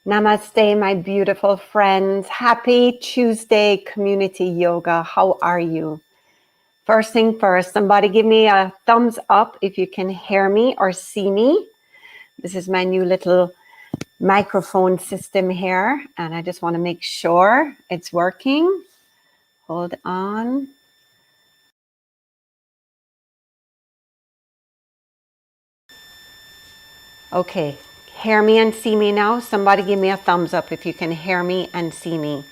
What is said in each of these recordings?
Namaste, my beautiful friends. Happy Tuesday, community yoga. How are you? First thing first, somebody give me a thumbs up if you can hear me or see me. This is my new little microphone system here, and I just want to make sure it's working. Hold on. Okay, hear me and see me now. Somebody give me a thumbs up if you can hear me and see me.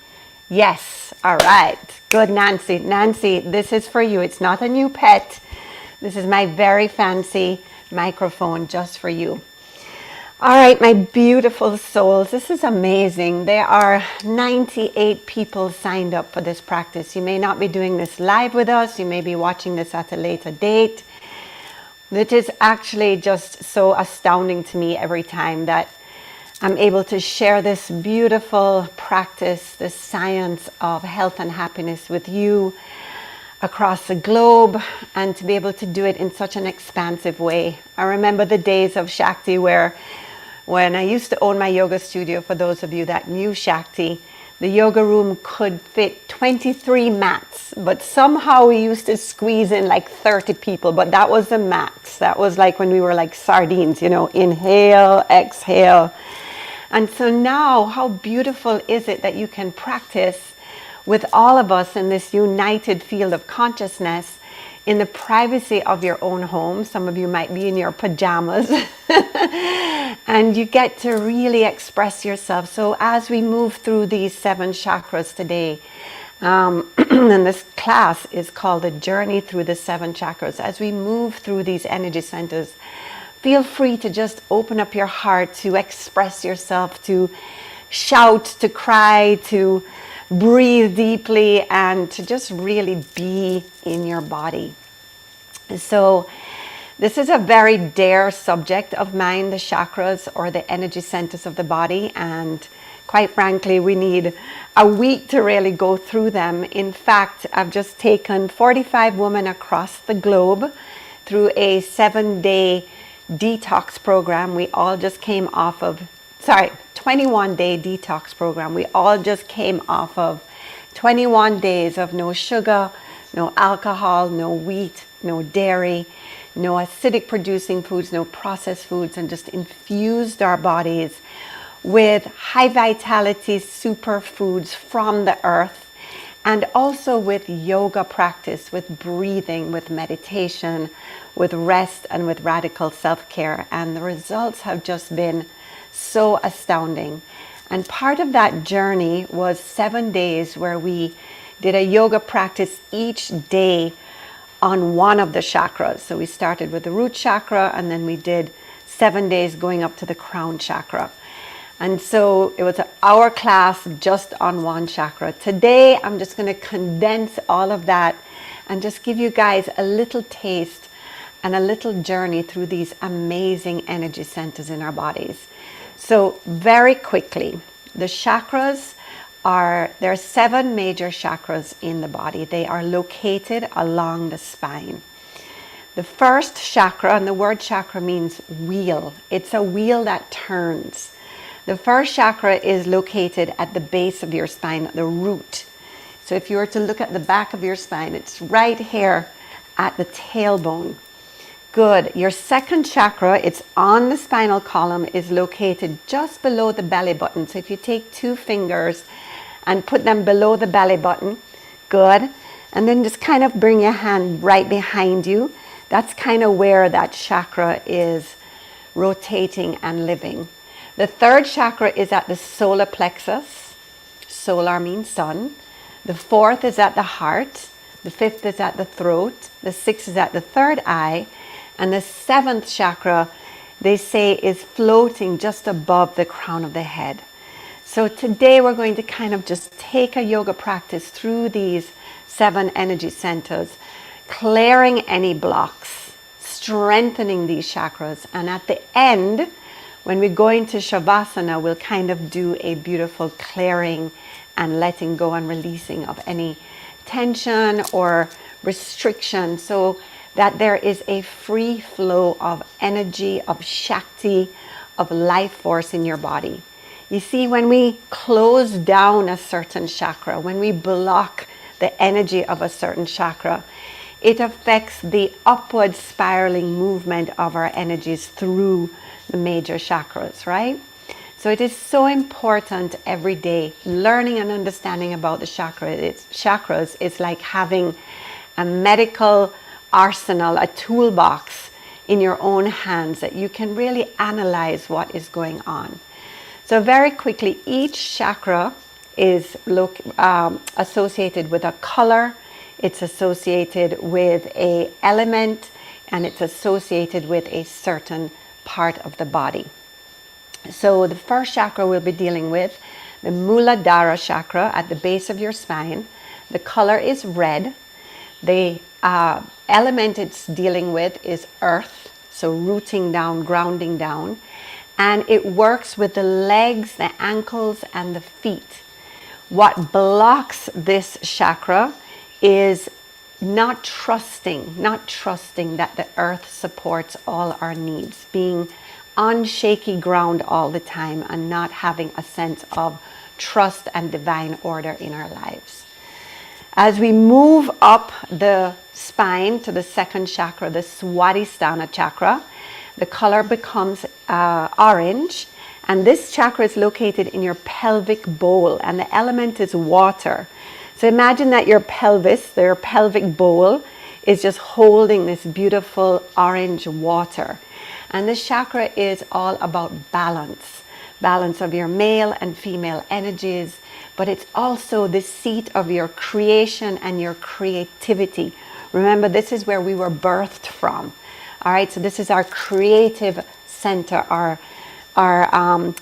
Yes, all right. Good, Nancy. Nancy, this is for you. It's not a new pet. This is my very fancy microphone just for you. All right, my beautiful souls. This is amazing. There are 98 people signed up for this practice. You may not be doing this live with us. You may be watching this at a later date. It is actually just so astounding to me every time that I'm able to share this beautiful practice, the science of health and happiness with you across the globe, and to be able to do it in such an expansive way. I remember the days of Shakti when I used to own my yoga studio. For those of you that knew Shakti, the yoga room could fit 23 mats, but somehow we used to squeeze in like 30 people, but that was the max. That was like when we were like sardines, inhale, exhale. And so now, how beautiful is it that you can practice with all of us in this united field of consciousness in the privacy of your own home. Some of you might be in your pajamas and you get to really express yourself. So as we move through these 7 chakras today, and this class is called The Journey Through the 7 Chakras. As we move through these energy centers, feel free to just open up your heart to express yourself, to shout, to cry, to breathe deeply, and to just really be in your body. So this is a very dear subject of mine, the chakras or the energy centers of the body. And quite frankly, we need a week to really go through them. In fact, I've just taken 45 women across the globe through a 7-day detox program. We all just came off of 21-day detox program. We all just came off of 21 days of no sugar, no alcohol, no wheat, no dairy, no acidic producing foods, no processed foods, and just infused our bodies with high vitality superfoods from the earth, and also with yoga practice, with breathing, with meditation, with rest, and with radical self-care. And the results have just been so astounding. And part of that journey was 7 days where we did a yoga practice each day on one of the chakras. So we started with the root chakra, and then we did 7 days going up to the crown chakra. And so it was an hour class just on one chakra. Today, I'm just going to condense all of that and just give you guys a little taste and a little journey through these amazing energy centers in our bodies. So very quickly, the chakras there are 7 major chakras in the body. They are located along the spine. The first chakra, and the word chakra means wheel. It's a wheel that turns. The first chakra is located at the base of your spine, the root. So if you were to look at the back of your spine, it's right here at the tailbone. Good. Your second chakra, it's on the spinal column, is located just below the belly button. So if you take 2 fingers and put them below the belly button, good. And then just kind of bring your hand right behind you. That's kind of where that chakra is rotating and living. The third chakra is at the solar plexus. Solar means sun. The fourth is at the heart. The fifth is at the throat. The sixth is at the third eye. And the 7th chakra, they say, is floating just above the crown of the head. So today we're going to kind of just take a yoga practice through these 7 energy centers, clearing any blocks, strengthening these chakras. And at the end, when we go into Shavasana, we'll kind of do a beautiful clearing and letting go and releasing of any tension or restriction, so that there is a free flow of energy, of Shakti, of life force in your body. You see, when we close down a certain chakra, when we block the energy of a certain chakra, it affects the upward spiraling movement of our energies through the major chakras, right? So it is so important every day, learning and understanding about the chakras is like having a medical arsenal, a toolbox in your own hands that you can really analyze what is going on. So very quickly, each chakra is associated with a color, it's associated with an element, and it's associated with a certain part of the body. So the first chakra we'll be dealing with, the Muladhara chakra at the base of your spine. The color is red. The element it's dealing with is earth, so rooting down, grounding down. And it works with the legs, the ankles, and the feet. What blocks this chakra is not trusting that the earth supports all our needs, being on shaky ground all the time and not having a sense of trust and divine order in our lives. As we move up the spine to the second chakra, the Swadhisthana chakra, the color becomes orange, and this chakra is located in your pelvic bowl, and the element is water. So imagine that your pelvis, your pelvic bowl, is just holding this beautiful orange water. And this chakra is all about balance of your male and female energies, but it's also the seat of your creation and your creativity. Remember, this is where we were birthed from. All right, so this is our creative center, our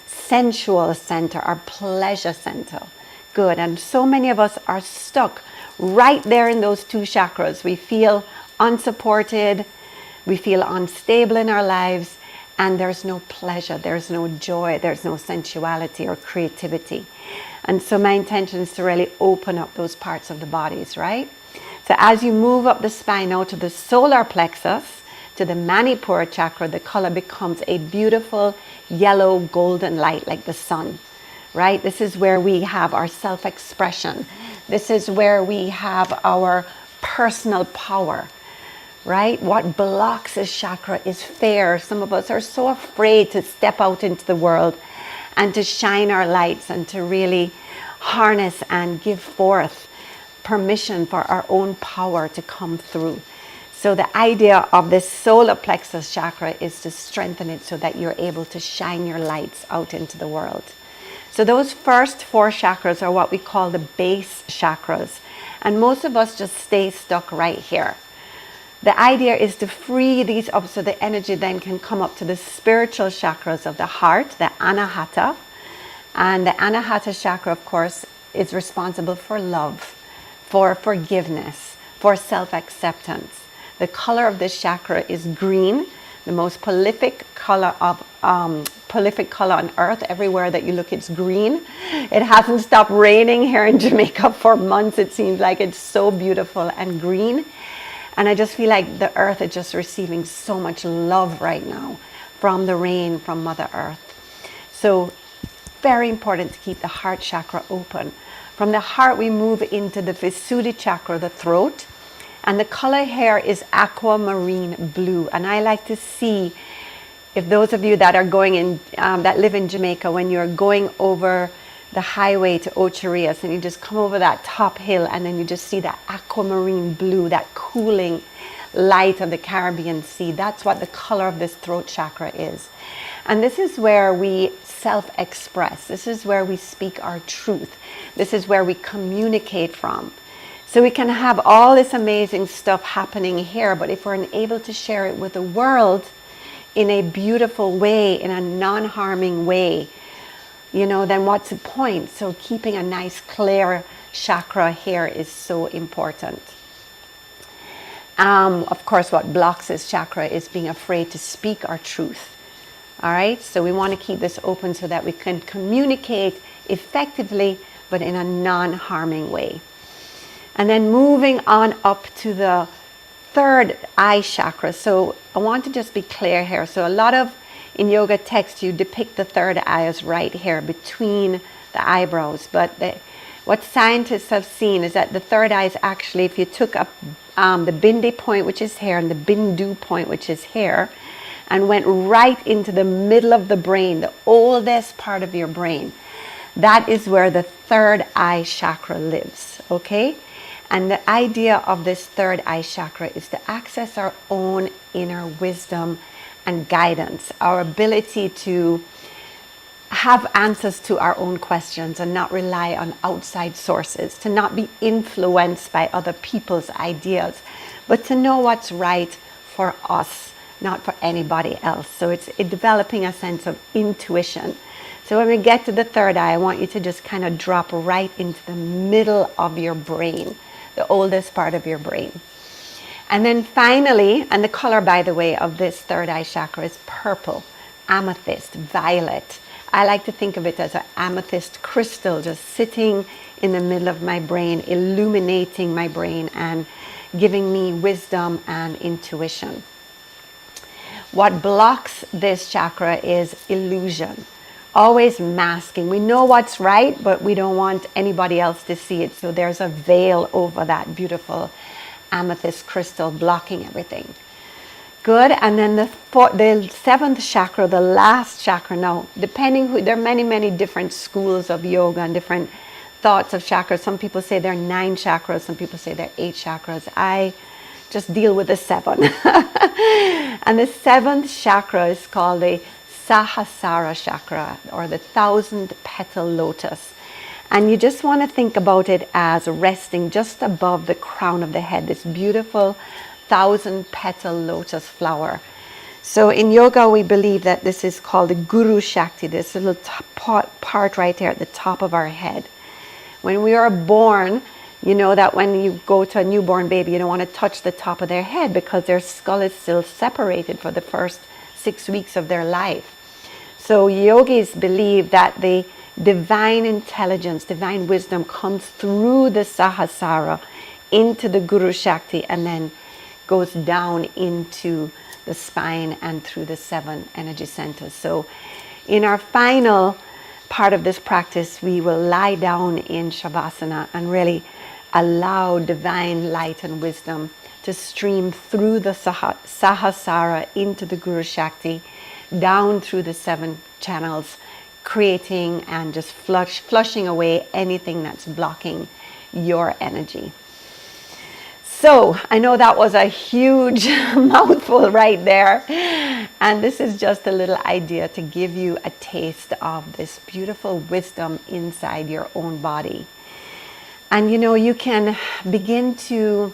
sensual center, our pleasure center. Good, and so many of us are stuck right there in those two chakras. We feel unsupported, we feel unstable in our lives, and there's no pleasure, there's no joy, there's no sensuality or creativity. And so my intention is to really open up those parts of the bodies, right? So as you move up the spine now to the solar plexus, to the Manipura chakra, the color becomes a beautiful yellow golden light like the sun, right? This is where we have our self-expression. This is where we have our personal power, right? What blocks this chakra is fear. Some of us are so afraid to step out into the world and to shine our lights and to really harness and give forth permission for our own power to come through. So the idea of this solar plexus chakra is to strengthen it so that you're able to shine your lights out into the world. So those first four chakras are what we call the base chakras. And most of us just stay stuck right here. The idea is to free these up so the energy then can come up to the spiritual chakras of the heart, the Anahata. And the Anahata chakra, of course, is responsible for love, for forgiveness, for self-acceptance. The color of this chakra is green, the most prolific color on earth. Everywhere that you look, it's green. It hasn't stopped raining here in Jamaica for months. It seems like it's so beautiful and green. And I just feel like the earth is just receiving so much love right now from the rain, from Mother Earth. So very important to keep the heart chakra open. From the heart, we move into the Visuddhi chakra, the throat. And the color here is aquamarine blue. And I like to see, if those of you that are going in, that live in Jamaica, when you're going over the highway to Ocho Rios and you just come over that top hill and then you just see that aquamarine blue, that cooling light of the Caribbean Sea. That's what the color of this throat chakra is. And this is where we self-express. This is where we speak our truth. This is where we communicate from. So we can have all this amazing stuff happening here, but if we're unable to share it with the world in a beautiful way, in a non-harming way, you know, then what's the point? So keeping a nice clear chakra here is so important. Of course, what blocks this chakra is being afraid to speak our truth. All right, so we want to keep this open so that we can communicate effectively, but in a non-harming way. And then moving on up to the third eye chakra. So I want to just be clear here. So a lot of in yoga text, you depict the third eye as right here between the eyebrows. But what scientists have seen is that the third eye is actually, if you took up the bindi point, which is here, and the bindu point, which is here, and went right into the middle of the brain, the oldest part of your brain, that is where the third eye chakra lives, okay? And the idea of this third eye chakra is to access our own inner wisdom and guidance, our ability to have answers to our own questions and not rely on outside sources, to not be influenced by other people's ideas, but to know what's right for us, not for anybody else. So it's developing a sense of intuition. So when we get to the third eye, I want you to just kind of drop right into the middle of your brain, the oldest part of your brain. And then finally, and the color, by the way, of this third eye chakra is purple, amethyst, violet. I like to think of it as an amethyst crystal just sitting in the middle of my brain, illuminating my brain and giving me wisdom and intuition. What blocks this chakra is illusion, always masking. We know what's right, but we don't want anybody else to see it. So there's a veil over that beautiful amethyst crystal blocking everything. Good. And then the seventh chakra, the last chakra. Now, depending there are many different schools of yoga and different thoughts of chakras. Some people say there are 9 chakras. Some people say there are 8 chakras. I just deal with the 7. And the 7th chakra is called the Sahasrara chakra, or the 1,000-petal lotus. And you just want to think about it as resting just above the crown of the head, this beautiful 1,000-petal lotus flower. So in yoga, we believe that this is called the Guru Shakti, this little part right there at the top of our head. When we are born, you know that when you go to a newborn baby, you don't want to touch the top of their head because their skull is still separated for the first 6 weeks of their life. So yogis believe that the divine intelligence, divine wisdom comes through the Sahasrara into the Guru Shakti and then goes down into the spine and through the 7 energy centers. So in our final part of this practice, we will lie down in Shavasana and really allow divine light and wisdom to stream through the Sahasrara into the Guru Shakti, down through the 7 channels, creating and just flushing away anything that's blocking your energy. So I know that was a huge mouthful right there. And this is just a little idea to give you a taste of this beautiful wisdom inside your own body. And you know, you can begin to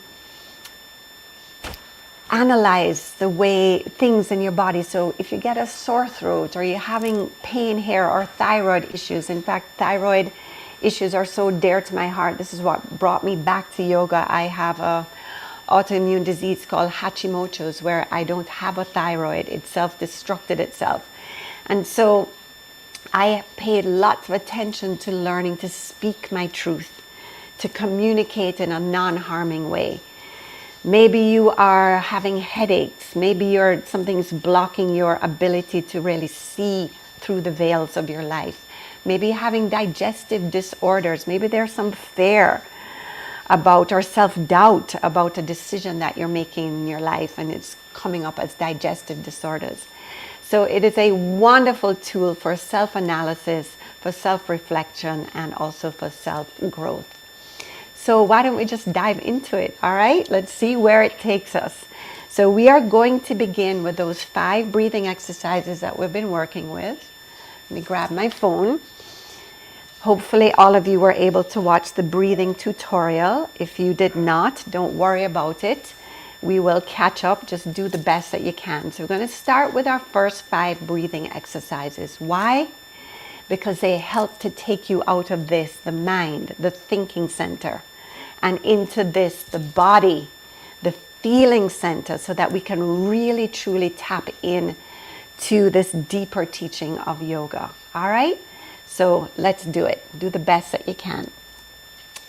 analyze the way things in your body. So if you get a sore throat or you're having pain here or thyroid issues, in fact, thyroid issues are so dear to my heart. This is what brought me back to yoga. I have a autoimmune disease called Hashimoto's where I don't have a thyroid. It self-destructed itself. And so I paid lots of attention to learning to speak my truth, to communicate in a non-harming way. Maybe you are having headaches. Maybe something's blocking your ability to really see through the veils of your life. Maybe you're having digestive disorders. Maybe there's some fear about or self-doubt about a decision that you're making in your life and it's coming up as digestive disorders. So it is a wonderful tool for self-analysis, for self-reflection, and also for self-growth. So why don't we just dive into it, all right? Let's see where it takes us. So we are going to begin with those 5 breathing exercises that we've been working with. Let me grab my phone. Hopefully all of you were able to watch the breathing tutorial. If you did not, don't worry about it. We will catch up. Just do the best that you can. So we're going to start with our first 5 breathing exercises. Why? Because they help to take you out of this, the mind, the thinking center, and into this, the body, the feeling center, so that we can really truly tap in to this deeper teaching of yoga. All right? So let's do it. Do the best that you can.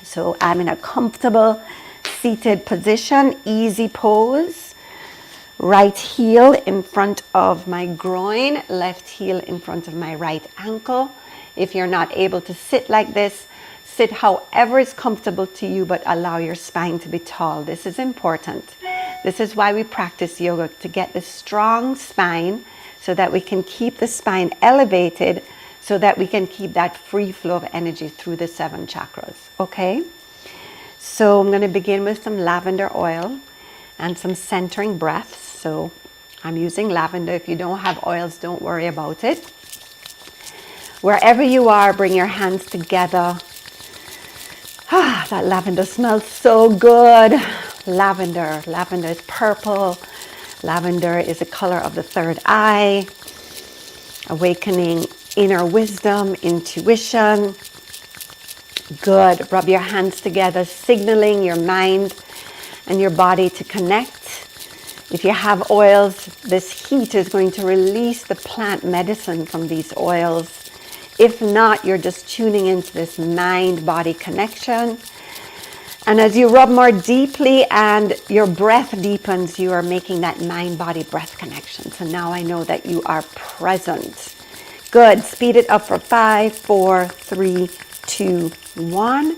So I'm in a comfortable seated position, easy pose. Right heel in front of my groin, left heel in front of my right ankle. If you're not able to sit like this, sit however is comfortable to you, but allow your spine to be tall. This is important. This is why we practice yoga, to get the strong spine so that we can keep the spine elevated, so that we can keep that free flow of energy through the 7 chakras, okay? So I'm going to begin with some lavender oil and some centering breaths. So I'm using lavender. If you don't have oils, don't worry about it. Wherever you are, bring your hands together. Ah, that lavender smells so good. Lavender is purple. Lavender is the color of the third eye, awakening inner wisdom, intuition. Good. Rub your hands together, signaling your mind and your body to connect. If you have oils, this heat is going to release the plant medicine from these oils. If not, you're just tuning into this mind-body connection. And as you rub more deeply and your breath deepens, you are making that mind-body breath connection. So now I know that you are present. Good. Speed it up for 5, 4, 3, 2, 1.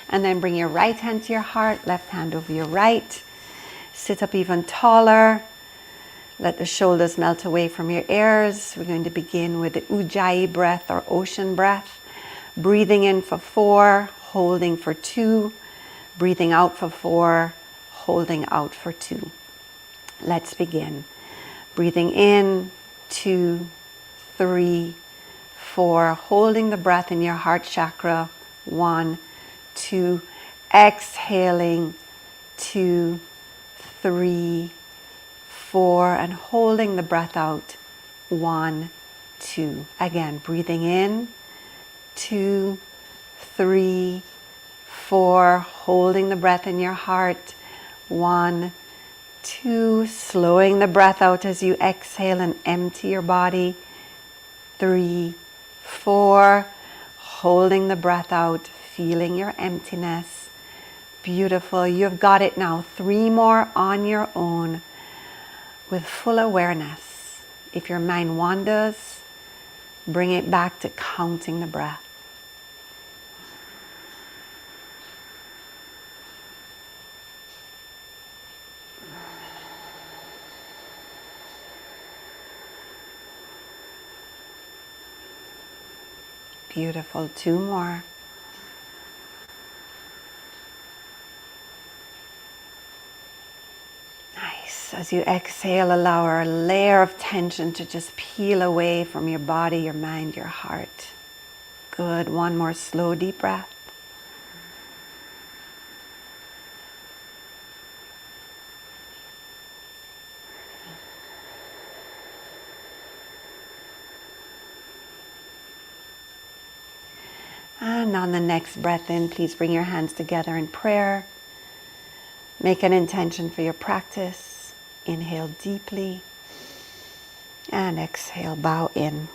And then bring your right hand to your heart, left hand over your right. Sit up even taller. Let the shoulders melt away from your ears. We're going to begin with the Ujjayi breath or ocean breath. Breathing in for 4, holding for 2. Breathing out for 4, holding out for 2. Let's begin. Breathing in, 2, 3, 4. Holding the breath in your heart chakra. 1, 2. Exhaling. 2, 3, 4, and holding the breath out. 1, 2. Again, breathing in. 2, 3, 4. Holding the breath in your heart. 1, 2. Slowing the breath out as you exhale and empty your body. 3, 4. Holding the breath out, feeling your emptiness. Beautiful. You've got it now. 3 more on your own with full awareness. If your mind wanders, bring it back to counting the breath. Beautiful. 2 more. Nice. As you exhale, allow a layer of tension to just peel away from your body, your mind, your heart. Good. 1 more slow, deep breath. And on the next breath in, please bring your hands together in prayer. Make an intention for your practice. Inhale deeply. And exhale, bow in.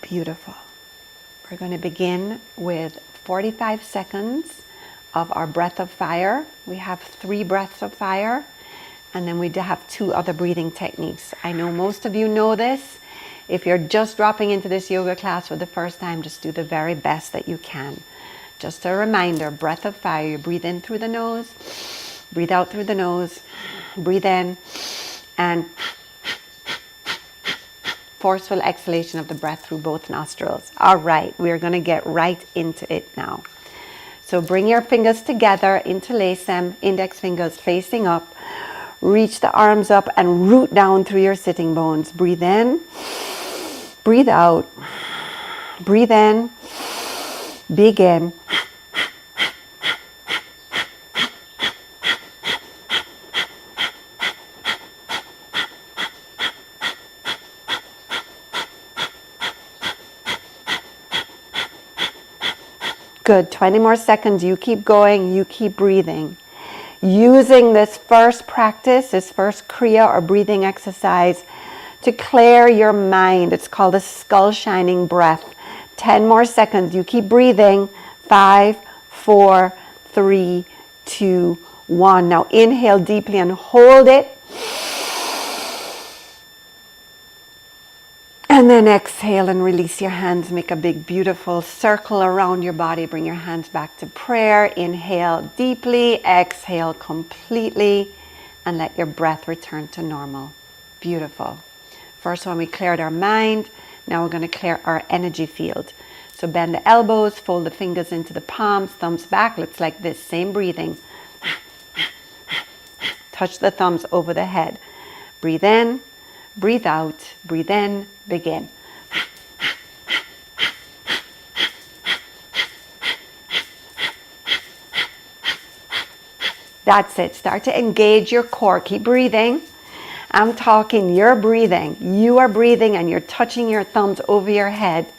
Beautiful. We're going to begin with 45 seconds of our breath of fire. We have 3 breaths of fire. And then we have 2 other breathing techniques. I know most of you know this. If you're just dropping into this yoga class for the first time, just do the very best that you can. Just a reminder, breath of fire. You breathe in through the nose, breathe out through the nose, breathe in, and forceful exhalation of the breath through both nostrils. All right, we're going to get right into it now. So bring your fingers together, interlace them, index fingers facing up. Reach the arms up and root down through your sitting bones. Breathe in, breathe out, breathe in, begin. Good, 20 more seconds. You keep going, you keep breathing. Using this first practice, this first Kriya or breathing exercise to clear your mind. It's called a skull shining breath. 10 more seconds. You keep breathing. 5, 4, 3, 2, 1. Now inhale deeply and hold it. And then exhale and release your hands. Make a big, beautiful circle around your body. Bring your hands back to prayer. Inhale deeply, exhale completely, and let your breath return to normal. Beautiful. First one, we cleared our mind. Now we're going to clear our energy field. So bend the elbows, fold the fingers into the palms, thumbs back. Looks like this. Same breathing. Touch the thumbs over the head. Breathe in, breathe out, breathe in, begin. That's it. Start to engage your core. Keep breathing. I'm talking, you're breathing. You are breathing and you're touching your thumbs over your head.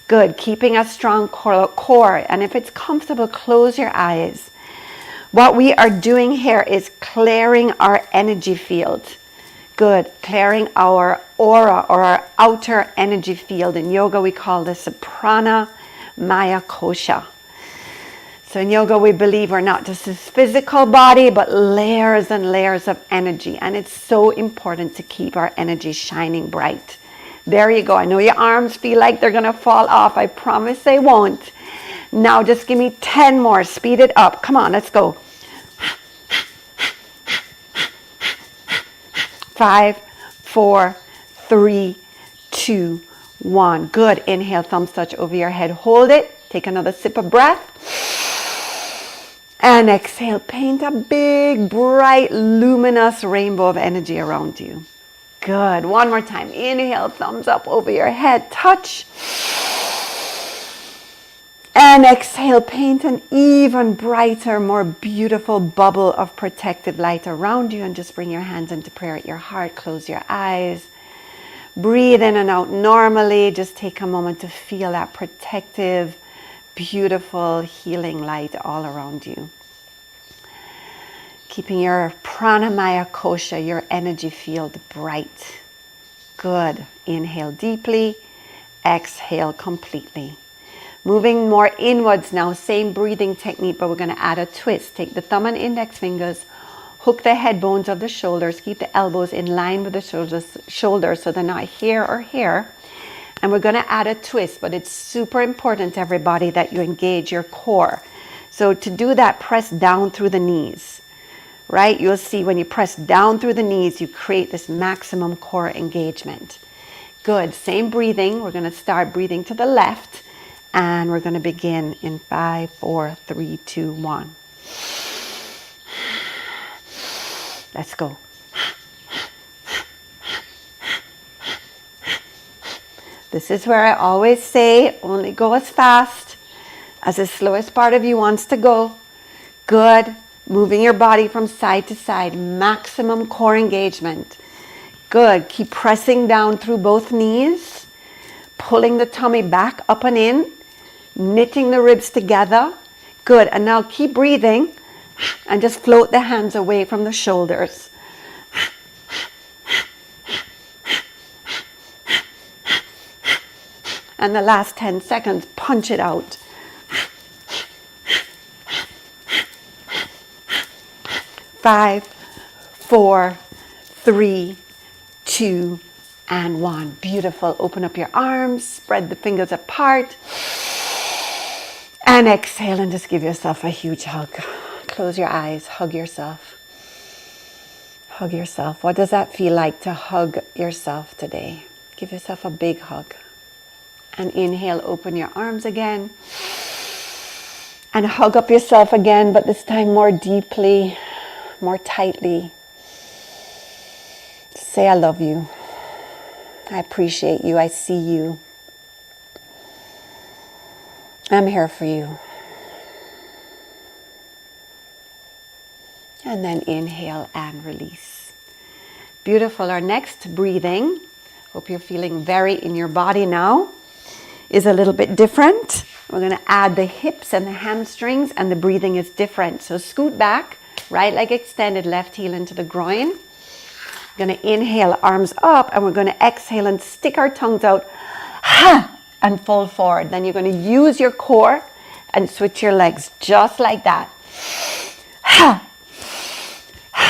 Good. Keeping a strong core. And if it's comfortable, close your eyes. What we are doing here is clearing our energy field. Good. Clearing our aura or our outer energy field. In yoga, we call this a prana maya kosha. So in yoga, we believe we're not just this physical body, but layers and layers of energy. And it's so important to keep our energy shining bright. There you go. I know your arms feel like they're going to fall off. I promise they won't. Now just give me 10 more. Speed it up. Come on, let's go. 5, 4, 3, 2, 1. Good. Inhale, thumbs touch over your head. Hold it. Take another sip of breath. And exhale. Paint a big, bright, luminous rainbow of energy around you. Good. One more time. Inhale, thumbs up over your head. Touch. And exhale. Paint an even brighter, more beautiful bubble of protective light around you. And just bring your hands into prayer at your heart. Close your eyes. Breathe in and out normally. Just take a moment to feel that protective, beautiful, healing light all around you. Keeping your pranamaya kosha, your energy field bright. Good. Inhale deeply. Exhale completely. Moving more inwards now. Same breathing technique, but we're going to add a twist. Take the thumb and index fingers. Hook the head bones of the shoulders. Keep the elbows in line with the shoulders so they're not here or here. And we're going to add a twist, but it's super important, everybody, that you engage your core. So to do that, press down through the knees, right? You'll see when you press down through the knees, you create this maximum core engagement. Good. Same breathing. We're going to start breathing to the left, and we're going to begin in 5, 4, 3, 2, 1. Let's go. This is where I always say, only go as fast as the slowest part of you wants to go. Good. Moving your body from side to side. Maximum core engagement. Good. Keep pressing down through both knees. Pulling the tummy back up and in. Knitting the ribs together. Good. And now keep breathing and just float the hands away from the shoulders. And the last 10 seconds, punch it out. 5, 4, 3, 2, and 1. Beautiful. Open up your arms, spread the fingers apart, and exhale and just give yourself a huge hug. Close your eyes, hug yourself. Hug yourself. What does that feel like to hug yourself today? Give yourself a big hug. And inhale, open your arms again. And hug up yourself again, but this time more deeply, more tightly. Say, I love you. I appreciate you. I see you. I'm here for you. And then inhale and release. Beautiful. Our next breathing, hope you're feeling very in your body now, is a little bit different. We're going to add the hips and the hamstrings, and the breathing is different. So scoot back, right leg extended, left heel into the groin. We're going to inhale, arms up, and we're going to exhale and stick our tongues out and fold forward. Then you're going to use your core and switch your legs just like that.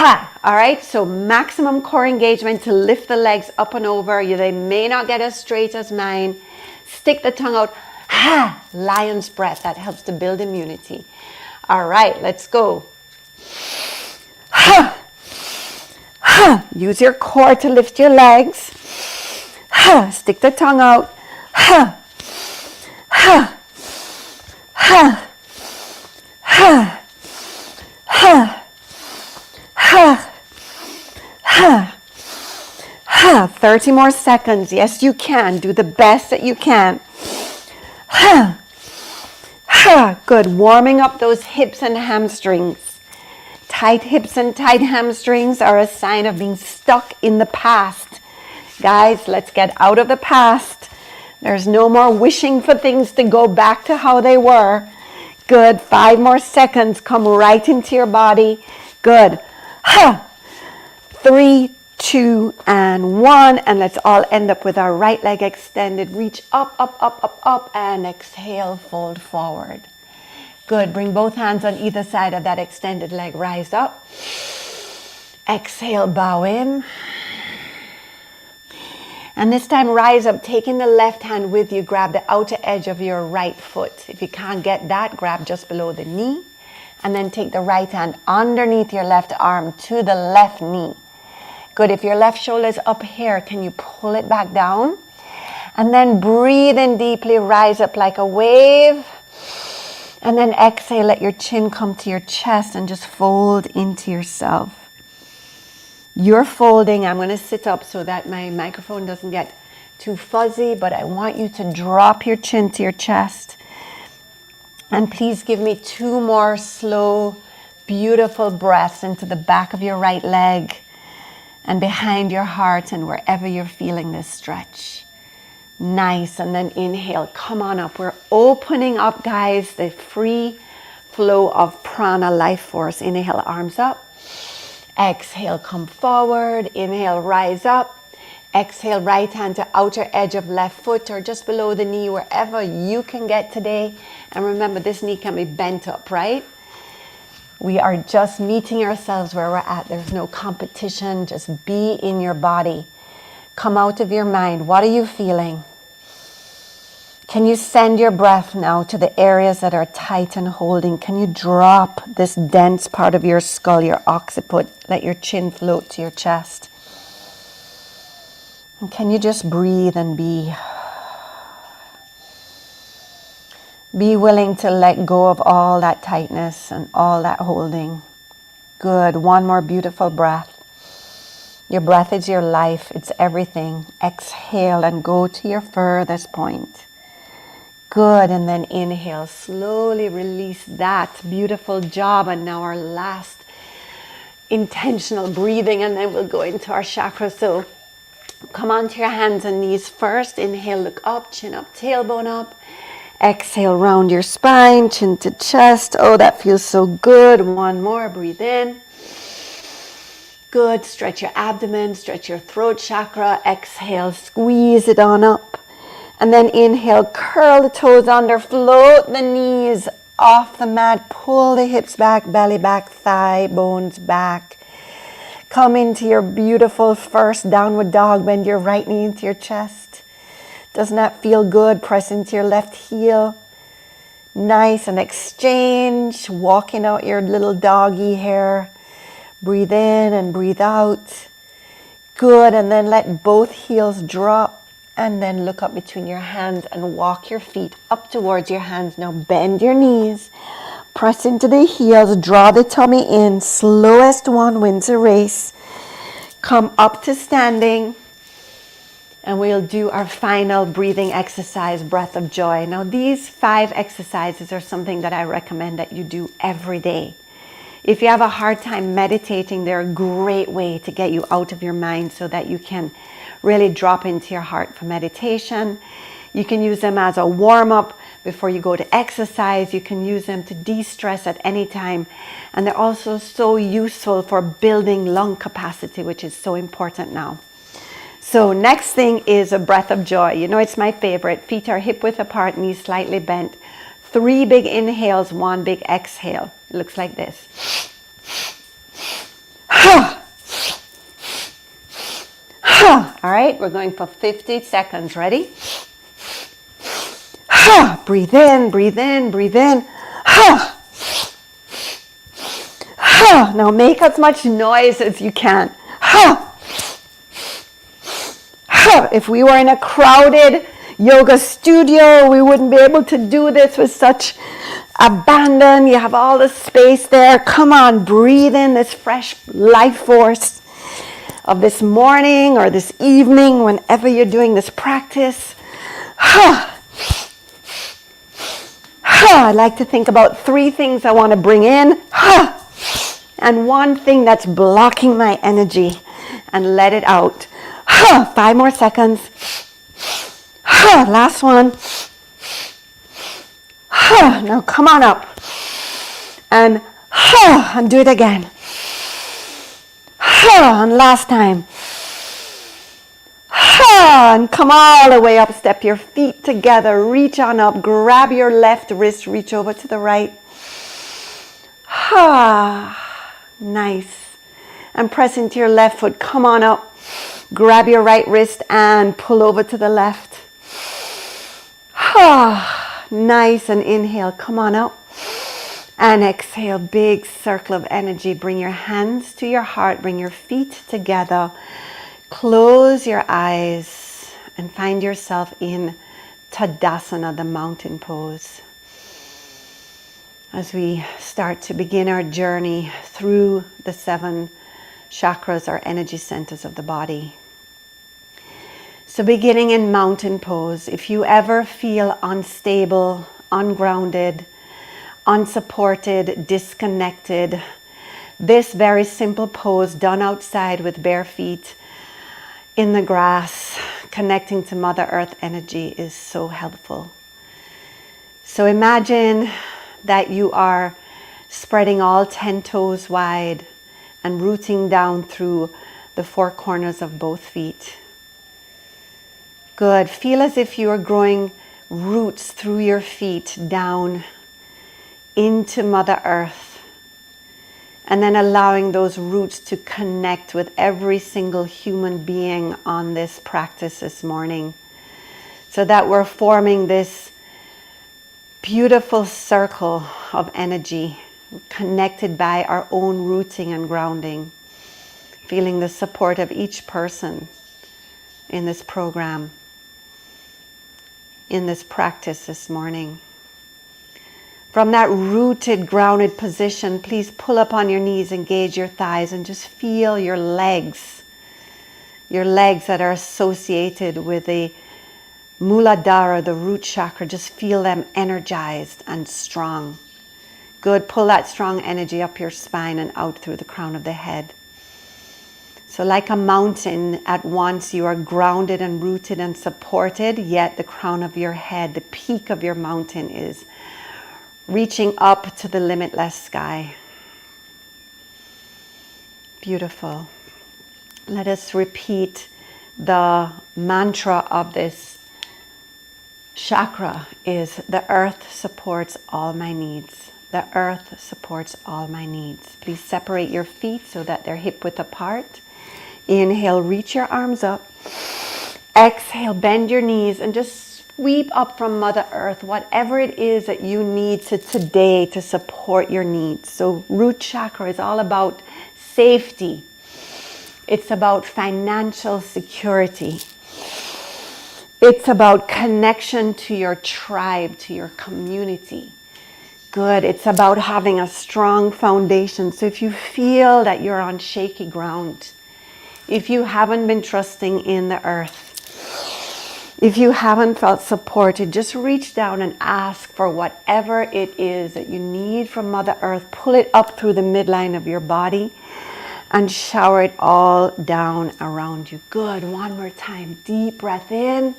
Ha! All right, so maximum core engagement to lift the legs up and over. They may not get as straight as mine. Stick the tongue out. Ha! Lion's breath. That helps to build immunity. All right, let's go. Ha! Ha! Use your core to lift your legs. Ha! Stick the tongue out. Ha! Ha! Ha! Ha! Ha! Ha! Ha! Ha! 30 more seconds. Yes, you can. Do the best that you can. Ha! Ha! Good. Warming up those hips and hamstrings. Tight hips and tight hamstrings are a sign of being stuck in the past. Guys, let's get out of the past. There's no more wishing for things to go back to how they were. Good. 5 more seconds. Come right into your body. Good. Ha! 3, 2, and 1. And let's all end up with our right leg extended. Reach up, up, up, up, up, and exhale, fold forward. Good. Bring both hands on either side of that extended leg. Rise up. Exhale, bow in. And this time, rise up, taking the left hand with you. Grab the outer edge of your right foot. If you can't get that, grab just below the knee. And then take the right hand underneath your left arm to the left knee. Good. If your left shoulder is up here, can you pull it back down? And then breathe in deeply, rise up like a wave. And then exhale, let your chin come to your chest and just fold into yourself. You're folding. I'm going to sit up so that my microphone doesn't get too fuzzy, but I want you to drop your chin to your chest. And please give me 2 more slow, beautiful breaths into the back of your right leg and behind your heart and wherever you're feeling this stretch. Nice. And then inhale. Come on up. We're opening up, guys, the free flow of prana, life force. Inhale, arms up. Exhale, come forward. Inhale, rise up. Exhale, right hand to outer edge of left foot or just below the knee, wherever you can get today. And remember, this knee can be bent up, right? We are just meeting ourselves where we're at. There's no competition. Just be in your body. Come out of your mind. What are you feeling? Can you send your breath now to the areas that are tight and holding? Can you drop this dense part of your skull, your occiput? Let your chin float to your chest. And can you just breathe and be willing to let go of all that tightness and all that holding? Good. 1 more beautiful breath. Your breath is your life. It's everything. Exhale and go to your furthest point. Good. And then inhale. Slowly release that. Beautiful job. And now our last intentional breathing, and then we'll go into our chakra. So come onto your hands and knees first. Inhale, look up, chin up, tailbone up. Exhale, round your spine, chin to chest. Oh, that feels so good. 1 more. Breathe in. Good. Stretch your abdomen, stretch your throat chakra. Exhale, squeeze it on up. And then inhale, curl the toes under, float the knees off the mat, pull the hips back, belly back, thigh bones back. Come into your beautiful first downward dog. Bend your right knee into your chest. Doesn't that feel good? Press into your left heel. Nice. And exchange, walking out your little doggy hair. Breathe in and breathe out. Good. And then let both heels drop. And then look up between your hands and walk your feet up towards your hands. Now bend your knees. Press into the heels. Draw the tummy in. Slowest one wins a race. Come up to standing. And we'll do our final breathing exercise, breath of joy. Now these 5 exercises are something that I recommend that you do every day. If you have a hard time meditating, they're a great way to get you out of your mind so that you can really drop into your heart for meditation. You can use them as a warm-up before you go to exercise. You can use them to de-stress at any time. And they're also so useful for building lung capacity, which is so important now. So next thing is a breath of joy. You know, it's my favorite. Feet are hip width apart, knees slightly bent. 3 big inhales, 1 big exhale. It looks like this. All right, we're going for 50 seconds. Ready? Breathe in, breathe in, breathe in. Now make as much noise as you can. If we were in a crowded yoga studio, we wouldn't be able to do this with such abandon. You have all the space there. Come on, breathe in this fresh life force of this morning or this evening, whenever you're doing this practice. I'd like to think about 3 things I want to bring in, and 1 thing that's blocking my energy, and let it out. 5 more seconds. Last one. Now come on up. And do it again. And last time. And come all the way up. Step your feet together. Reach on up. Grab your left wrist. Reach over to the right. Nice. And press into your left foot. Come on up. Grab your right wrist and pull over to the left. Nice. And inhale. Come on up. And exhale. Big circle of energy. Bring your hands to your heart. Bring your feet together. Close your eyes and find yourself in Tadasana, the mountain pose. As we start to begin our journey through the 7 chakras, our energy centers of the body. So beginning in mountain pose, if you ever feel unstable, ungrounded, unsupported, disconnected, this very simple pose done outside with bare feet in the grass, connecting to Mother Earth energy is so helpful. So imagine that you are spreading all 10 toes wide and rooting down through the 4 corners of both feet. Good. Feel as if you are growing roots through your feet down into Mother Earth. And then allowing those roots to connect with every single human being on this practice this morning. So that we're forming this beautiful circle of energy connected by our own rooting and grounding. Feeling the support of each person in this program, in this practice this morning. From that rooted, grounded position, please pull up on your knees, engage your thighs, and just feel your legs that are associated with the Muladhara, the root chakra. Just feel them energized and strong. Good. Pull that strong energy up your spine and out through the crown of the head. So like a mountain, at once you are grounded and rooted and supported, yet the crown of your head, the peak of your mountain, is reaching up to the limitless sky. Beautiful. Let us repeat the mantra of this chakra is the earth supports all my needs. The earth supports all my needs. Please separate your feet so that they're hip width apart. Inhale, reach your arms up. Exhale, bend your knees and just sweep up from Mother Earth whatever it is that you need today to support your needs. So root chakra is all about safety. It's about financial security. It's about connection to your tribe, to your community. Good. It's about having a strong foundation. So if you feel that you're on shaky ground, if you haven't been trusting in the earth, if you haven't felt supported, just reach down and ask for whatever it is that you need from Mother Earth. Pull it up through the midline of your body and shower it all down around you. Good. One more time. Deep breath in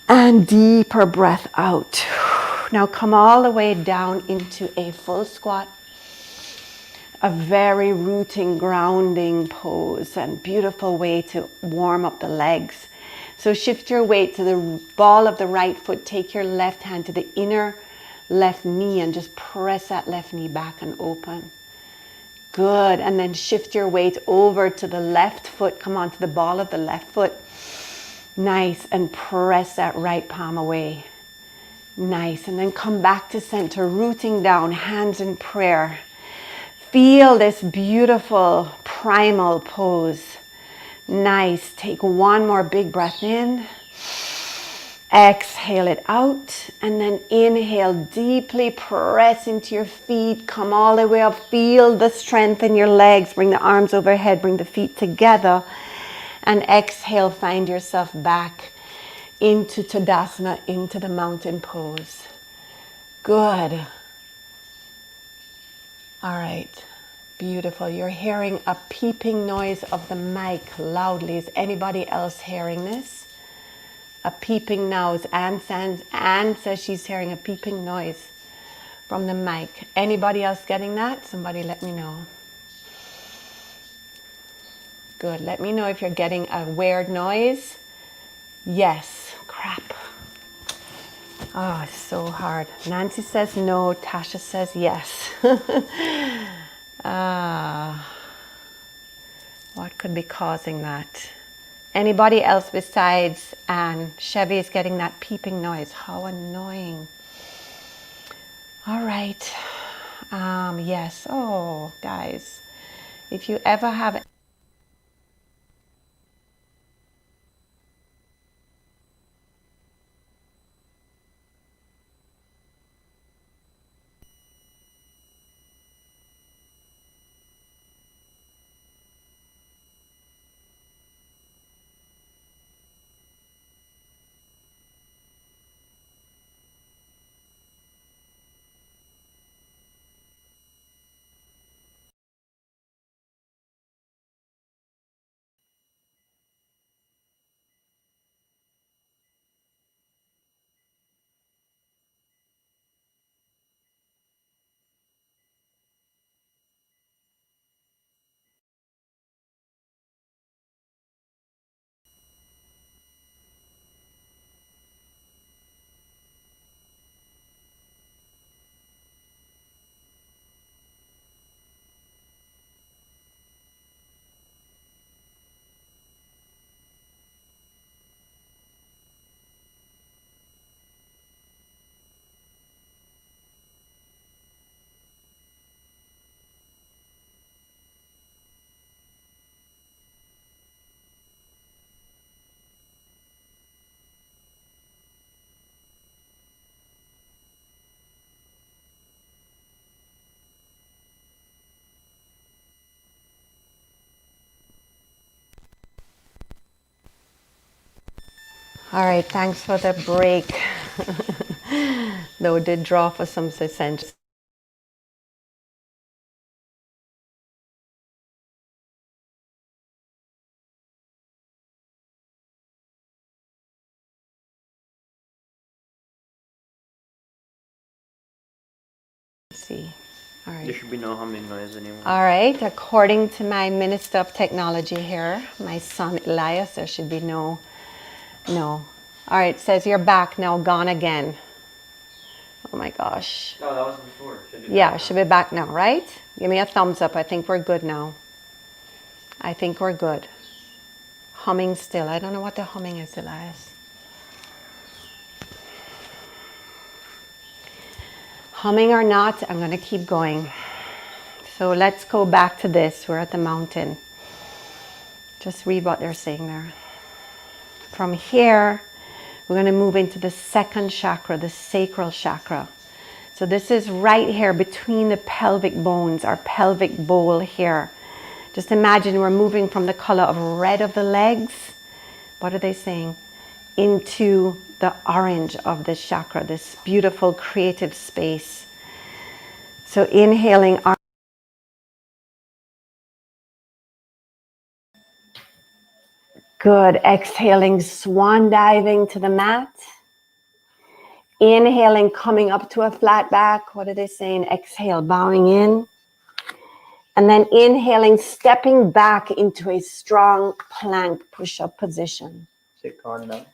and deeper breath out. Now come all the way down into a full squat. A very rooting, grounding pose and beautiful way to warm up the legs. So shift your weight to the ball of the right foot. Take your left hand to the inner left knee and just press that left knee back and open. Good. And then shift your weight over to the left foot. Come on to the ball of the left foot. Nice. And press that right palm away. Nice. And then come back to center, rooting down, hands in prayer. Feel this beautiful primal pose. Nice. Take one more big breath in. Exhale it out, and then inhale deeply, press into your feet, come all the way up, feel the strength in your legs, bring the arms overhead, bring the feet together, and exhale, find yourself back into Tadasana, into the mountain pose. Good. All right, beautiful. You're hearing a peeping noise of the mic loudly. Is anybody else hearing this? A peeping noise. Anne says she's hearing a peeping noise from the mic. Anybody else getting that? Somebody let me know. Good. Let me know if you're getting a weird noise. Yes. Crap. Oh, it's so hard. Nancy says no. Tasha says yes. What could be causing that? Anybody else besides Anne? Chevy is getting that peeping noise. How annoying. All right. Yes. Oh, guys. If you ever have... All right, thanks for the break. Though it did draw for some sense. See. All right. There should be no humming noise anymore. All right, according to my Minister of Technology here, my son Elias, there should be no. All right, it says you're back now, gone again. Oh my gosh. No, that was before. Yeah, should be back now, right? Give me a thumbs up. I think we're good now. I think we're good. Humming still. I don't know what the humming is, Elias. Humming or not, I'm going to keep going. So let's go back to this. We're at the mountain. Just read what they're saying there. From here, we're going to move into the second chakra, the sacral chakra. So this is right here between the pelvic bones, our pelvic bowl here. Just imagine we're moving from the color of red of the legs. What are they saying? Into the orange of this chakra, this beautiful creative space. So inhaling. Good. Exhaling, swan diving to the mat. Inhaling, coming up to a flat back. What are they saying? Exhale, bowing in. And then inhaling, stepping back into a strong plank push-up position. Is it gone now?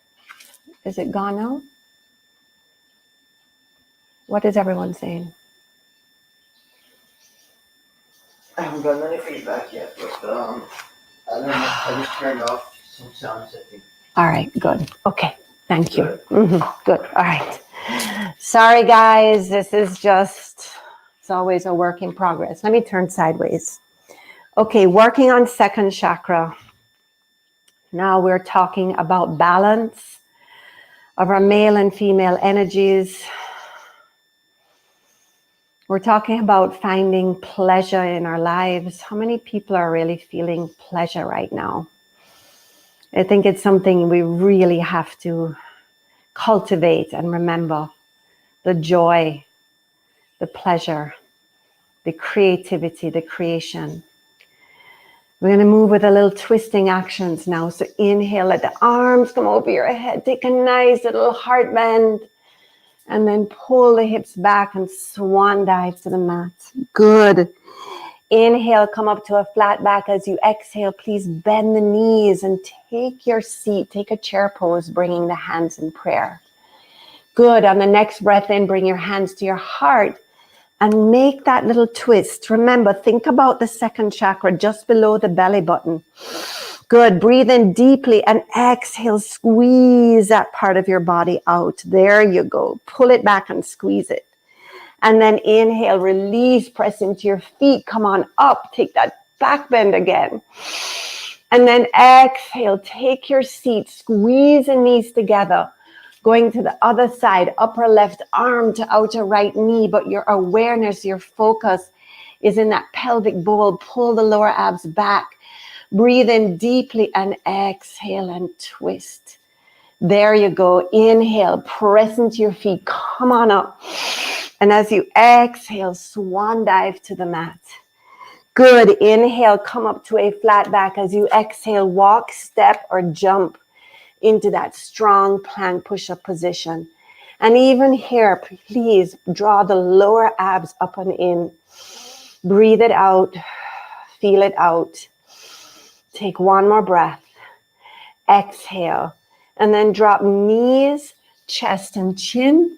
Is it gone now? What is everyone saying? I haven't gotten any feedback yet, but I don't know. I just turned off some sound setting. All right, good. Okay, thank you. Good. All right. Sorry, guys. This is just, it's always a work in progress. Let me turn sideways. Okay, working on second chakra. Now we're talking about balance of our male and female energies. We're talking about finding pleasure in our lives. How many people are really feeling pleasure right now? I think it's something we really have to cultivate and remember. The joy, the pleasure, the creativity, the creation. We're going to move with a little twisting actions now. So inhale, let the arms come over your head. Take a nice little heart bend. And then pull the hips back and swan dive to the mat. Good. Inhale, come up to a flat back. As you exhale, please bend the knees and take your seat. Take a chair pose, bringing the hands in prayer. Good. On the next breath in, bring your hands to your heart and make that little twist. Remember, think about the second chakra just below the belly button. Good. Breathe in deeply and exhale. Squeeze that part of your body out. There you go. Pull it back and squeeze it. And then inhale, release, press into your feet. Come on up. Take that back bend again. And then exhale, take your seat. Squeeze the knees together. Going to the other side, upper left arm to outer right knee. But your awareness, your focus is in that pelvic bowl. Pull the lower abs back. Breathe in deeply and exhale and twist. There you go. Inhale, press into your feet. Come on up. And as you exhale, swan dive to the mat. Good. Inhale, come up to a flat back. As you exhale, walk, step, or jump into that strong plank push-up position. And even here, please draw the lower abs up and in. Breathe it out. Feel it out. Take one more breath. Exhale. And then drop knees, chest and chin.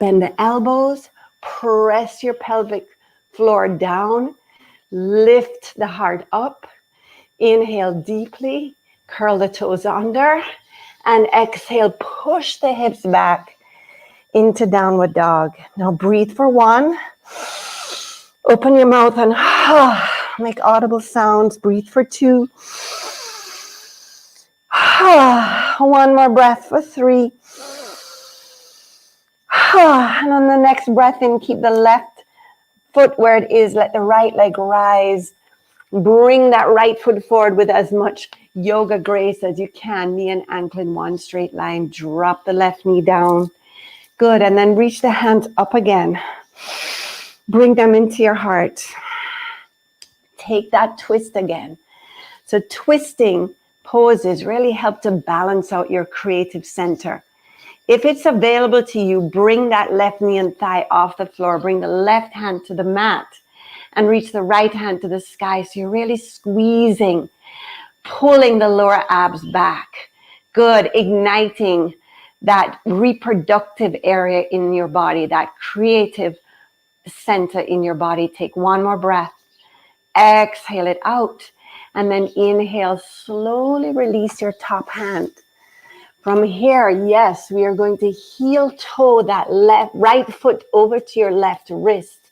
Bend the elbows. Press your pelvic floor down. Lift the heart up. Inhale deeply. Curl the toes under. And exhale. Push the hips back into downward dog. Now breathe for one. Open your mouth and make audible sounds. Breathe for two. One more breath for three. And on the next breath in, keep the left foot where it is. Let the right leg rise. Bring that right foot forward with as much yoga grace as you can. Knee and ankle in one straight line. Drop the left knee down. Good. And then reach the hands up again. Bring them into your heart. Take that twist again. So twisting poses really help to balance out your creative center. If it's available to you, bring that left knee and thigh off the floor. Bring the left hand to the mat and reach the right hand to the sky. So you're really squeezing, pulling the lower abs back. Good. Igniting that reproductive area in your body, that creative center in your body. Take one more breath. Exhale it out. And then inhale, slowly release your top hand. From here, yes, we are going to heel toe that right foot over to your left wrist.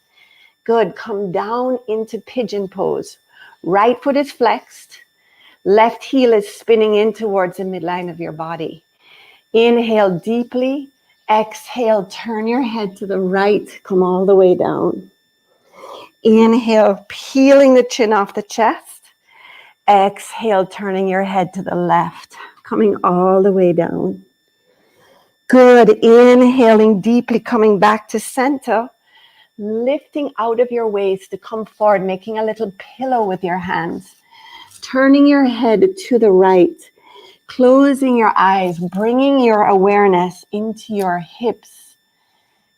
Good. Come down into pigeon pose. Right foot is flexed. Left heel is spinning in towards the midline of your body. Inhale deeply. Exhale, turn your head to the right. Come all the way down. Inhale, peeling the chin off the chest. Exhale, turning your head to the left. Coming all the way down. Good. Inhaling deeply, coming back to center. Lifting out of your waist to come forward, making a little pillow with your hands. Turning your head to the right. Closing your eyes, bringing your awareness into your hips.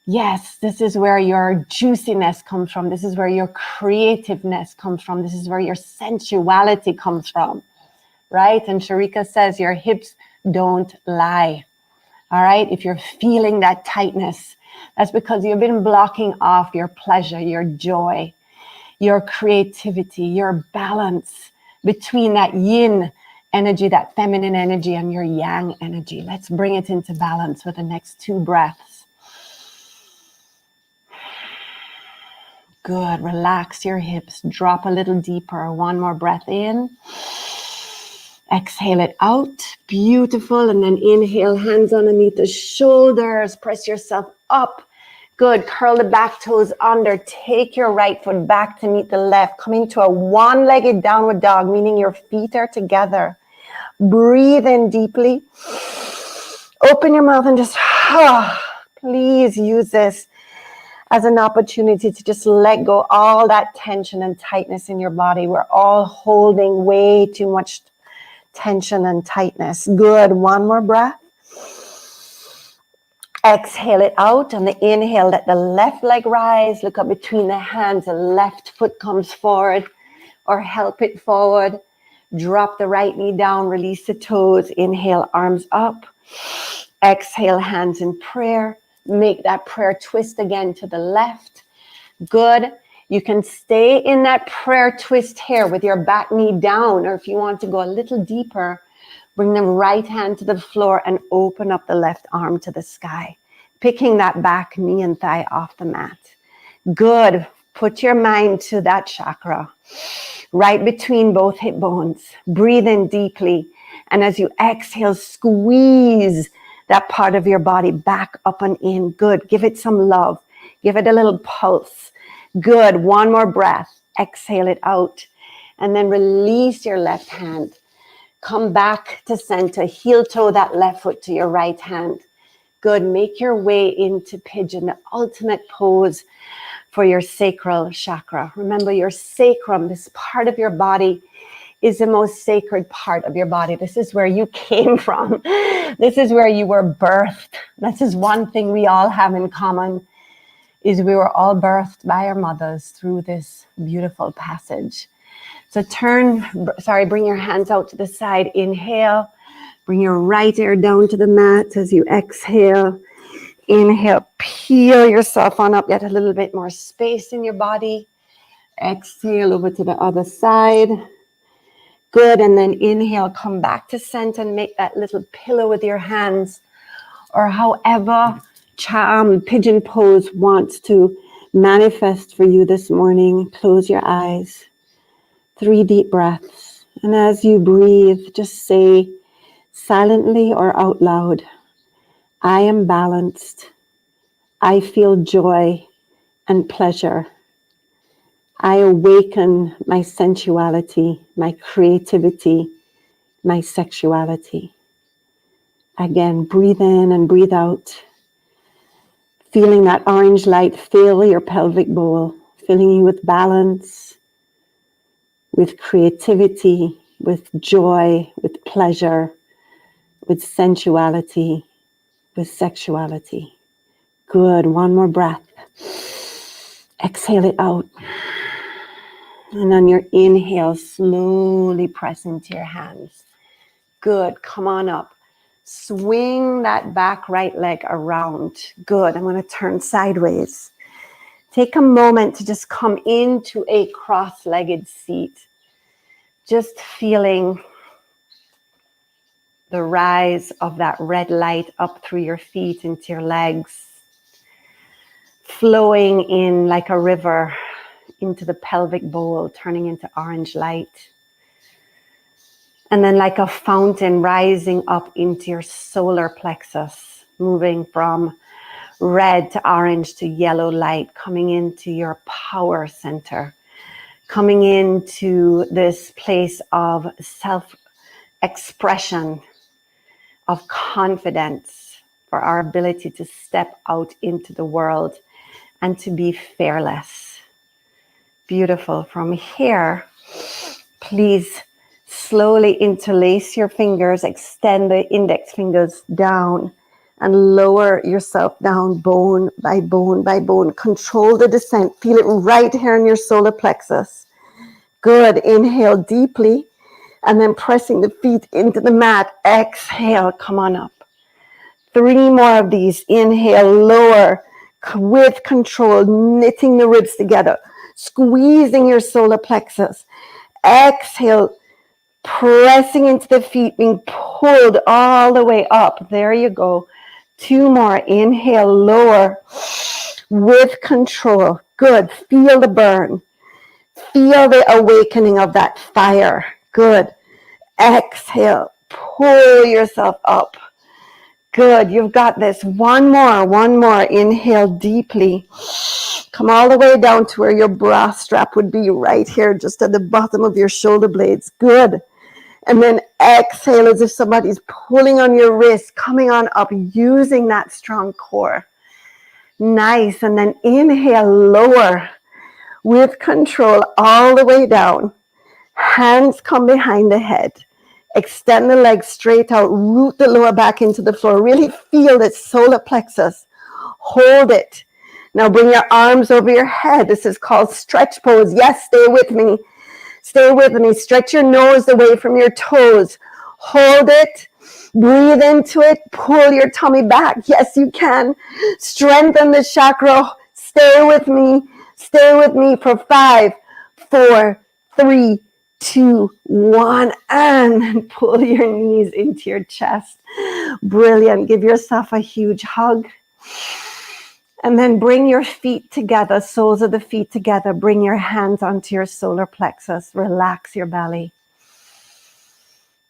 Yes, this is where your juiciness comes from. This is where your creativeness comes from. This is where your sensuality comes from, right? And Sharika says your hips don't lie, all right? If you're feeling that tightness, that's because you've been blocking off your pleasure, your joy. your creativity, your balance between that yin energy, that feminine energy, and your yang energy. Let's bring it into balance with the next 2 breaths. Good. Relax your hips. Drop a little deeper. 1 more breath in. Exhale it out. Beautiful. And then inhale, hands underneath the shoulders. Press yourself up. Good. Curl the back toes under. Take your right foot back to meet the left. Come into a 1-legged downward dog, meaning your feet are together. Breathe in deeply. Open your mouth and just, please use this as an opportunity to just let go all that tension and tightness in your body. We're all holding way too much tension and tightness. Good. 1 more breath. Exhale it out. On the inhale, let the left leg rise. Look up between the hands. The left foot comes forward or help it forward. Drop the right knee down. Release the toes. Inhale, arms up. Exhale, hands in prayer. Make that prayer twist again to the left. Good. You can stay in that prayer twist here with your back knee down, or if you want to go a little deeper, bring the right hand to the floor and open up the left arm to the sky, picking that back knee and thigh off the mat. Good. Put your mind to that chakra right between both hip bones. Breathe in deeply. And as you exhale, squeeze that part of your body back up and in. Good. Give it some love. Give it a little pulse. Good. 1 more breath. Exhale it out. And then release your left hand. Come back to center. Heel toe that left foot to your right hand. Good. Make your way into pigeon, the ultimate pose for your sacral chakra. Remember, your sacrum, this part of your body, is the most sacred part of your body. This is where you came from. This is where you were birthed. This is one thing we all have in common, is we were all birthed by our mothers through this beautiful passage. So bring your hands out to the side. Inhale. Bring your right ear down to the mat as you exhale. Inhale, peel yourself on up, get a little bit more space in your body. Exhale over to the other side. Good, and then inhale, come back to center and make that little pillow with your hands, or however pigeon pose wants to manifest for you this morning. Close your eyes. 3 deep breaths. And as you breathe, just say silently or out loud, I am balanced. I feel joy and pleasure. I awaken my sensuality, my creativity, my sexuality. Again, breathe in and breathe out. Feeling that orange light fill your pelvic bowl, filling you with balance, with creativity, with joy, with pleasure, with sensuality, with sexuality. Good. 1 more breath. Exhale it out. And on your inhale, slowly press into your hands. Good. Come on up. Swing that back right leg around. Good. I'm going to turn sideways. Take a moment to just come into a cross-legged seat. Just feeling the rise of that red light up through your feet into your legs, flowing in like a river into the pelvic bowl, turning into orange light. And then like a fountain rising up into your solar plexus, moving from red to orange to yellow light, coming into your power center, coming into this place of self-expression, of confidence for our ability to step out into the world and to be fearless. Beautiful. From here, please slowly interlace your fingers, extend the index fingers down and lower yourself down bone by bone by bone. Control the descent. Feel it right here in your solar plexus. Good. Inhale deeply and then pressing the feet into the mat. Exhale. Come on up. 3 more of these. Inhale, lower with control, knitting the ribs together. squeezing your solar plexus. Exhale, pressing into the feet, being pulled all the way up. There you go. 2 more. Inhale, lower with control. Good. Feel the burn. Feel the awakening of that fire. Good. Exhale, pull yourself up. Good. You've got this. One more. Inhale deeply. Come all the way down to where your bra strap would be, right here, just at the bottom of your shoulder blades. Good. And then exhale as if somebody's pulling on your wrist, coming on up, using that strong core. Nice. And then inhale, lower with control all the way down. Hands come behind the head. Extend the legs straight out. Root the lower back into the floor. Really feel that solar plexus. Hold it. Now bring your arms over your head. This is called stretch pose. Yes, stay with me. Stay with me. Stretch your nose away from your toes. Hold it. Breathe into it. Pull your tummy back. Yes, you can. Strengthen the chakra. Stay with me. Stay with me for 5, 4, 3, 2, 1. And pull your knees into your chest. Brilliant. Give yourself a huge hug. And then bring your feet together, soles of the feet together. Bring your hands onto your solar plexus. Relax your belly.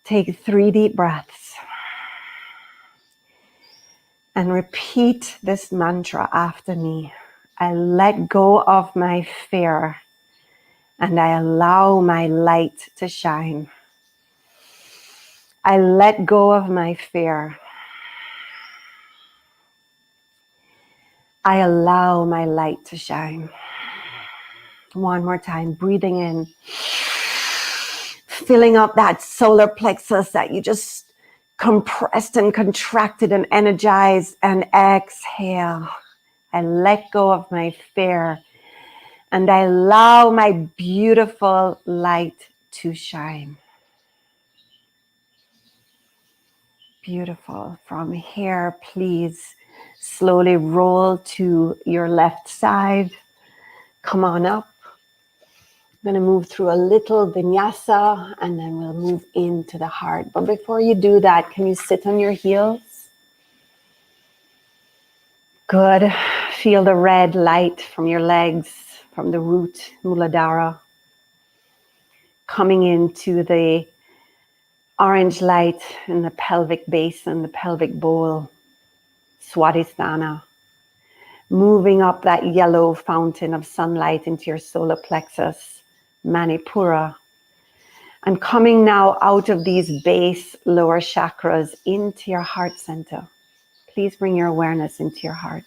Take 3 deep breaths. And repeat this mantra after me. I let go of my fear and I allow my light to shine. I let go of my fear. I allow my light to shine. One more time, breathing in, filling up that solar plexus that you just compressed and contracted and energized, and exhale. I let go of my fear and I allow my beautiful light to shine. Beautiful. From here, please slowly roll to your left side. Come on up. I'm going to move through a little vinyasa and then we'll move into the heart. But before you do that, can you sit on your heels? Good. Feel the red light from your legs, from the root, Muladhara, coming into the orange light in the pelvic basin, the pelvic bowl, Swadhisthana. Moving up that yellow fountain of sunlight into your solar plexus, Manipura. And coming now out of these base lower chakras into your heart center. Please bring your awareness into your heart.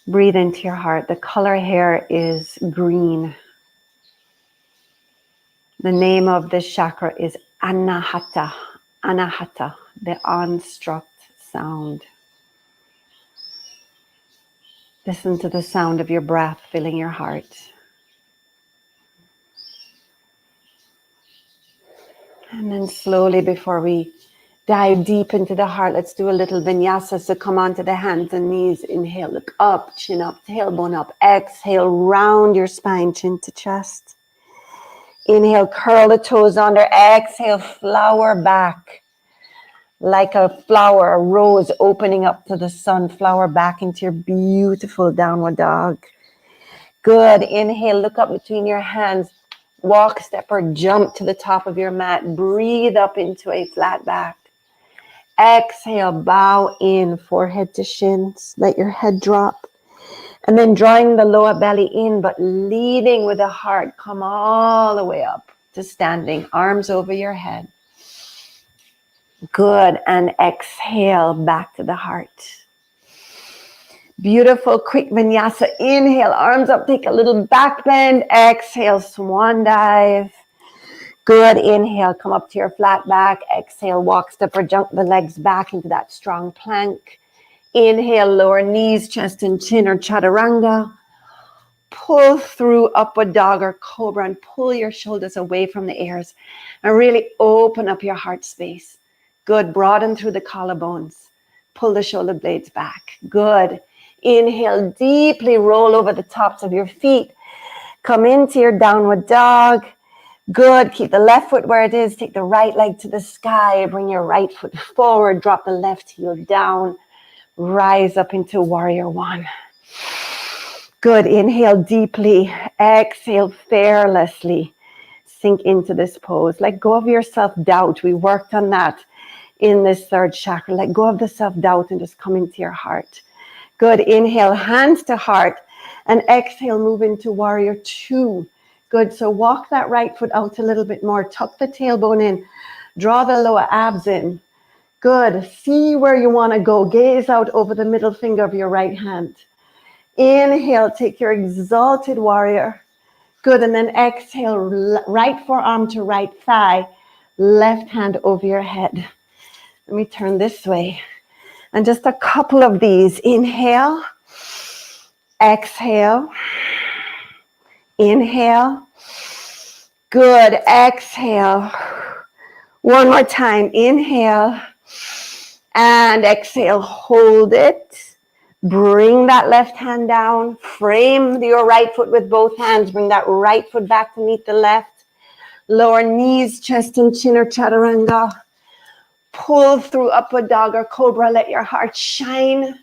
Breathe into your heart. The color here is green. The name of this chakra is Anahata. Anahata, the unstruck sound. Listen to the sound of your breath filling your heart. And then slowly, before we dive deep into the heart, let's do a little vinyasa. So come onto the hands and knees. Inhale, look up, chin up, tailbone up. Exhale, round your spine, chin to chest. Inhale, curl the toes under. Exhale, flower back. Like a flower, a rose opening up to the sun. Flower back into your beautiful downward dog. Good. Inhale, look up between your hands. Walk, step, or jump to the top of your mat. Breathe up into a flat back. Exhale, bow in, forehead to shins. Let your head drop. And then drawing the lower belly in, but leading with the heart. Come all the way up to standing, arms over your head. Good. And exhale, back to the heart. Beautiful, quick vinyasa. Inhale, arms up, take a little back bend. Exhale, swan dive. Good. Inhale, come up to your flat back. Exhale, walk, step, or jump the legs back into that strong plank. Inhale, lower knees, chest and chin, or chaturanga. Pull through upward dog or cobra and pull your shoulders away from the ears. And really open up your heart space. Good. Broaden through the collarbones. Pull the shoulder blades back. Good. Inhale deeply, roll over the tops of your feet. Come into your downward dog. Good. Keep the left foot where it is. Take the right leg to the sky. Bring your right foot forward. Drop the left heel down. Rise up into warrior one. Good. Inhale deeply. Exhale fearlessly. Sink into this pose. Let go of your self-doubt. We worked on that in this third chakra. Let go of the self-doubt and just come into your heart. Good. Inhale, hands to heart. And exhale, move into warrior two. Good. So walk that right foot out a little bit more. Tuck the tailbone in. Draw the lower abs in. Good. See where you want to go. Gaze out over the middle finger of your right hand. Inhale, take your exalted warrior. Good. And then exhale, right forearm to right thigh. Left hand over your head. Let me turn this way. And just a couple of these. Inhale. Exhale. Inhale. Good. Exhale. One more time. Inhale. And exhale. Hold it. Bring that left hand down. Frame your right foot with both hands. Bring that right foot back to meet the left. Lower knees, chest and chin or chaturanga. Pull through upward dog or cobra. Let your heart shine.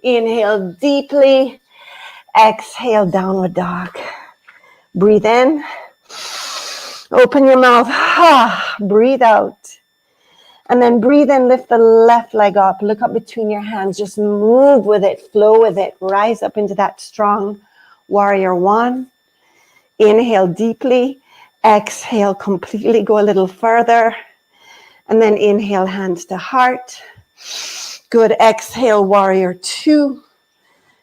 Inhale deeply. Exhale, downward dog. Breathe in. Open your mouth. Breathe out. And then breathe in, lift the left leg up. Look up between your hands. Just move with it, flow with it. Rise up into that strong warrior one. Inhale deeply. Exhale completely. Go a little further. And then inhale, hands to heart. Good. Exhale, warrior two.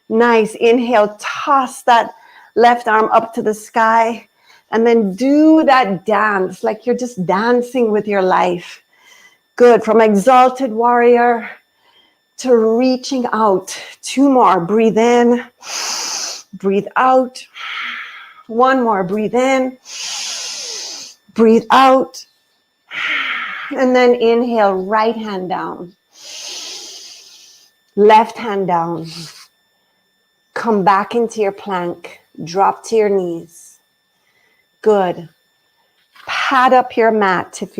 Nice. Inhale, toss that left arm up to the sky. And then do that dance like you're just dancing with your life. Good. From exalted warrior to reaching out. Two more. Breathe in. Breathe out. One more. Breathe in. Breathe out. And then inhale, right hand down. Left hand down. Come back into your plank. Drop to your knees. Good. Pad up your mat if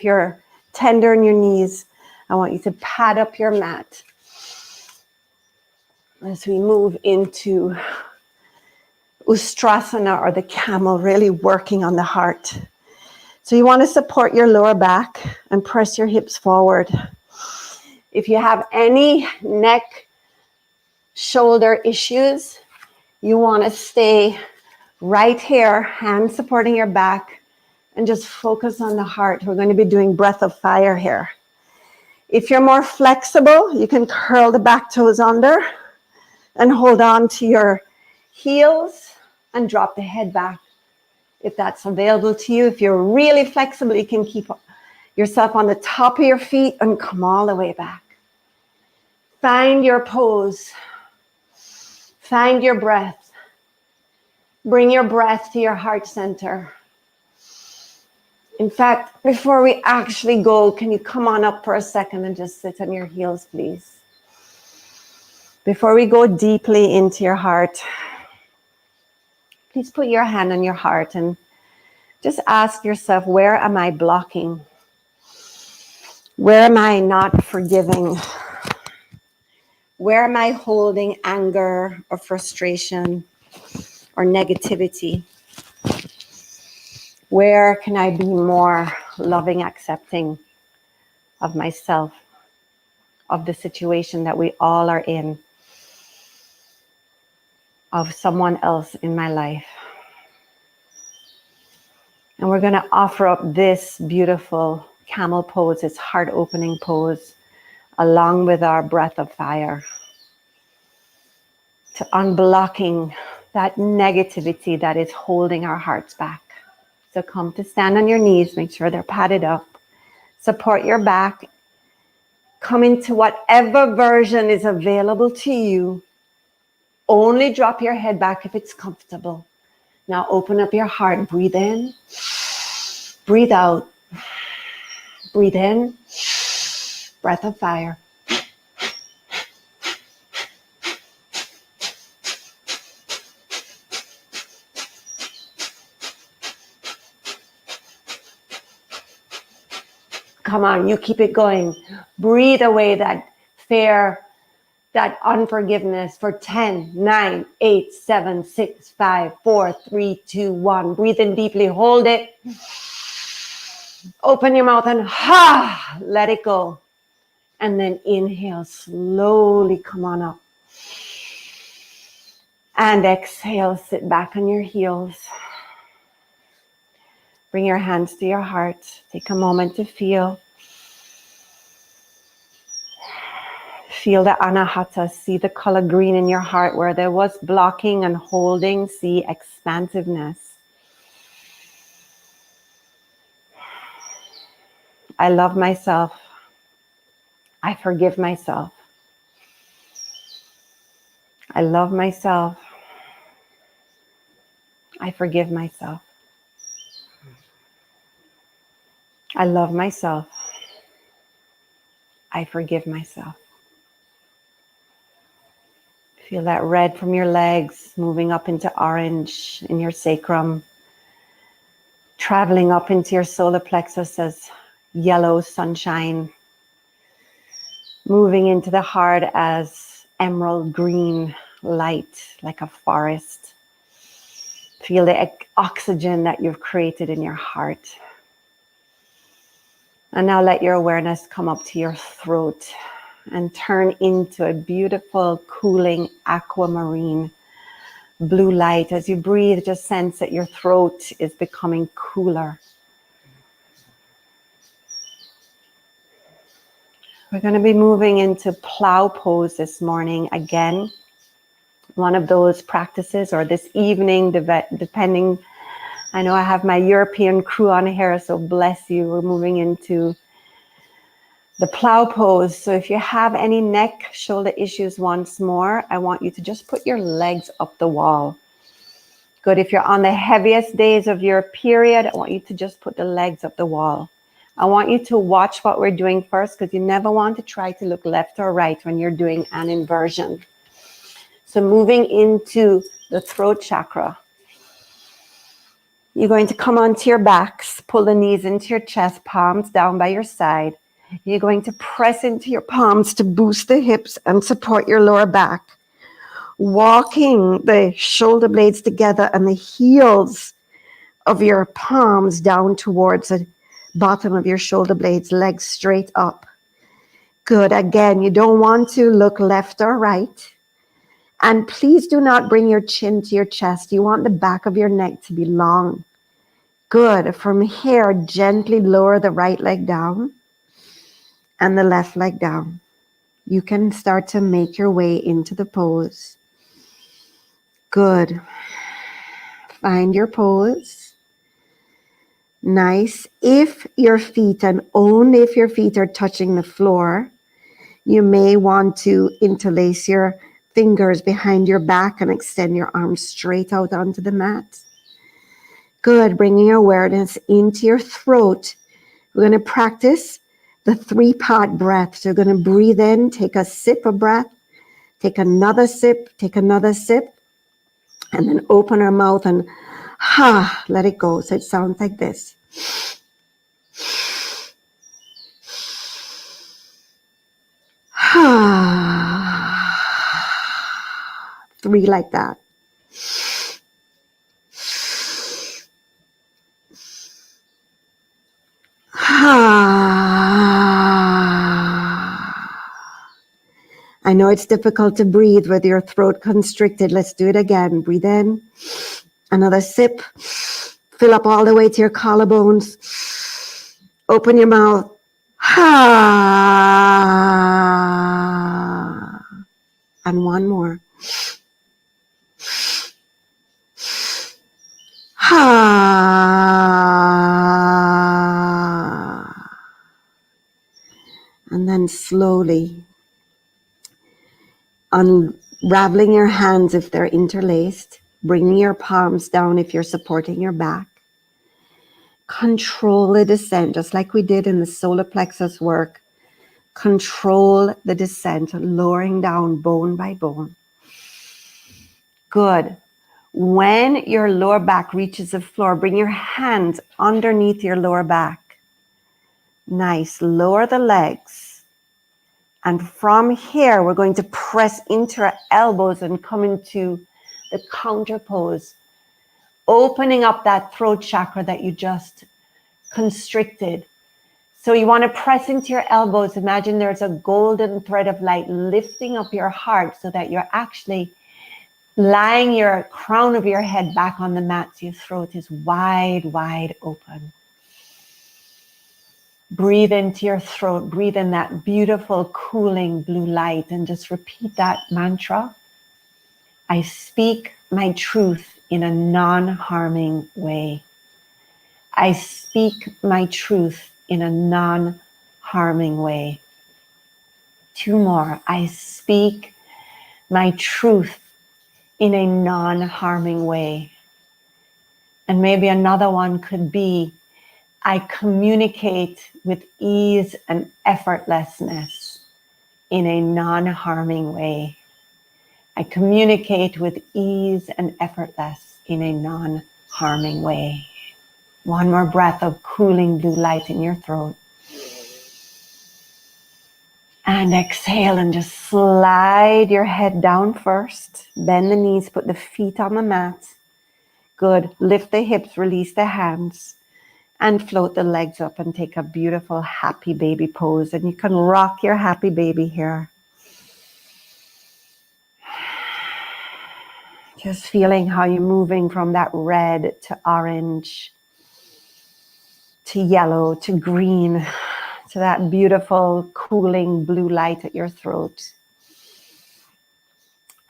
you're tender in your knees. I want you to pad up your mat as we move into Ustrasana or the camel, really working on the heart. So you want to support your lower back and press your hips forward. If you have any neck, shoulder issues, you want to stay right here, hands supporting your back, and just focus on the heart. We're going to be doing breath of fire here. If you're more flexible, you can curl the back toes under and hold on to your heels and drop the head back if that's available to you. If you're really flexible, you can keep yourself on the top of your feet and come all the way back. Find your pose. Find your breath. Bring your breath to your heart center. In fact, before we actually go, can you come on up for a second and just sit on your heels, please? Before we go deeply into your heart, please put your hand on your heart and just ask yourself, where am I blocking? Where am I not forgiving? Where am I holding anger or frustration or negativity? Where can I be more loving, accepting of myself, of the situation that we all are in, of someone else in my life? And we're going to offer up this beautiful camel pose, this heart-opening pose, along with our breath of fire, to unblocking that negativity that is holding our hearts back. So come to stand on your knees, make sure they're padded up. Support your back. Come into whatever version is available to you. Only drop your head back if it's comfortable. Now open up your heart. Breathe in. Breathe out. Breathe in. Breath of fire. Come on, you keep it going. Breathe away that fear, that unforgiveness for 10, 9, 8, 7, 6, 5, 4, 3, 2, 1. Breathe in deeply, hold it. Open your mouth and let it go. And then inhale, slowly come on up. And exhale, sit back on your heels. Bring your hands to your heart. Take a moment to feel. Feel the anahata. See the color green in your heart where there was blocking and holding. See expansiveness. I love myself. I forgive myself. I love myself. I forgive myself. I love myself. I forgive myself. Feel that red from your legs moving up into orange in your sacrum, traveling up into your solar plexus as yellow sunshine, moving into the heart as emerald green light, like a forest. Feel the oxygen that you've created in your heart. And now let your awareness come up to your throat and turn into a beautiful, cooling aquamarine blue light. As you breathe, just sense that your throat is becoming cooler. We're going to be moving into plow pose this morning. Again, one of those practices, or this evening, depending. I know I have my European crew on here, so bless you. We're moving into the plow pose. So if you have any neck, shoulder issues once more, I want you to just put your legs up the wall. Good. If you're on the heaviest days of your period, I want you to just put the legs up the wall. I want you to watch what we're doing first, because you never want to try to look left or right when you're doing an inversion. So moving into the throat chakra. You're going to come onto your backs, pull the knees into your chest, palms down by your side. You're going to press into your palms to boost the hips and support your lower back. Walking the shoulder blades together and the heels of your palms down towards the bottom of your shoulder blades, legs straight up. Good. Again, you don't want to look left or right. And please do not bring your chin to your chest. You want the back of your neck to be long. Good. From here, gently lower the right leg down and the left leg down. You can start to make your way into the pose. Good. Find your pose. Nice. If your feet, and only if your feet are touching the floor, you may want to interlace your fingers behind your back and extend your arms straight out onto the mat. Good. Bringing your awareness into your throat. We're going to practice the 3-part breath. So you're going to breathe in, take a sip of breath, take another sip, and then open our mouth and let it go. So it sounds like this. Three like that. I know it's difficult to breathe with your throat constricted. Let's do it again. Breathe in. Another sip. Fill up all the way to your collarbones. Open your mouth. And one more. And then slowly unraveling your hands if they're interlaced, bringing your palms down if you're supporting your back. Control the descent, just like we did in the solar plexus work. Control the descent, lowering down bone by bone. Good. When your lower back reaches the floor, bring your hands underneath your lower back. Nice. Lower the legs. And from here, we're going to press into our elbows and come into the counter pose, opening up that throat chakra that you just constricted. So you want to press into your elbows. Imagine there's a golden thread of light lifting up your heart so that you're actually lying your crown of your head back on the mat so your throat is wide, wide open. Breathe into your throat. Breathe in that beautiful, cooling blue light and just repeat that mantra. I speak my truth in a non-harming way. I speak my truth in a non-harming way. 2 more. I speak my truth in a non-harming way. And maybe another one could be, I communicate with ease and effortlessness in a non-harming way. I communicate with ease and effortless in a non-harming way. 1 more breath of cooling blue light in your throat. And exhale and just slide your head down first. Bend the knees, put the feet on the mat. Good. Lift the hips, release the hands. And float the legs up and take a beautiful happy baby pose. And you can rock your happy baby here. Just feeling how you're moving from that red to orange, to yellow, to green, to that beautiful cooling blue light at your throat.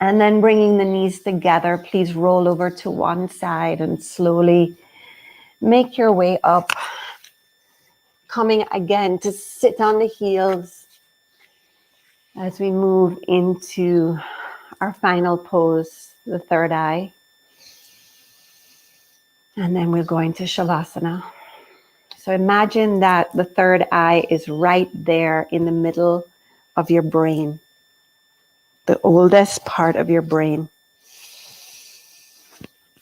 And then bringing the knees together, please roll over to one side and slowly make your way up. Coming again to sit on the heels as we move into our final pose, the third eye. And then we're going to Shavasana. So imagine that the third eye is right there in the middle of your brain, the oldest part of your brain.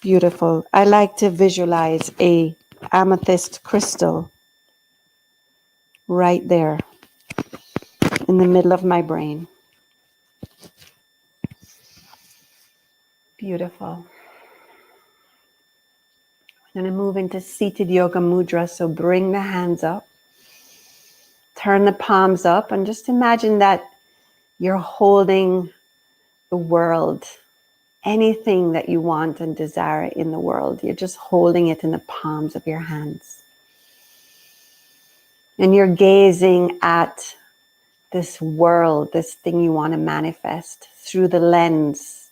Beautiful. I like to visualize a amethyst crystal right there in the middle of my brain. Beautiful. I'm going to move into seated yoga mudra. So bring the hands up, turn the palms up, and just imagine that you're holding the world. Anything that you want and desire in the world, you're just holding it in the palms of your hands. And you're gazing at this world, this thing you want to manifest through the lens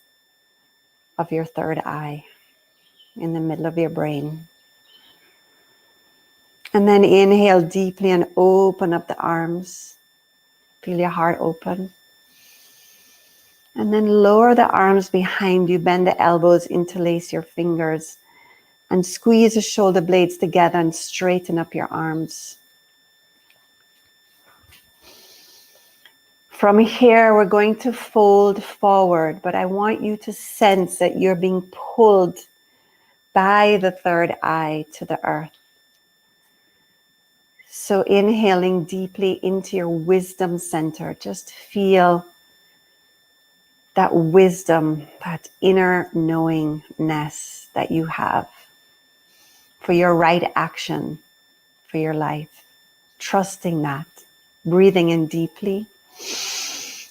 of your third eye in the middle of your brain. And then inhale deeply and open up the arms. Feel your heart open. And then lower the arms behind you, bend the elbows, interlace your fingers, and squeeze the shoulder blades together and straighten up your arms. From here, we're going to fold forward, but I want you to sense that you're being pulled by the third eye to the earth. So inhaling deeply into your wisdom center, just feel that wisdom, that inner knowingness that you have for your right action, for your life. Trusting that, breathing in deeply,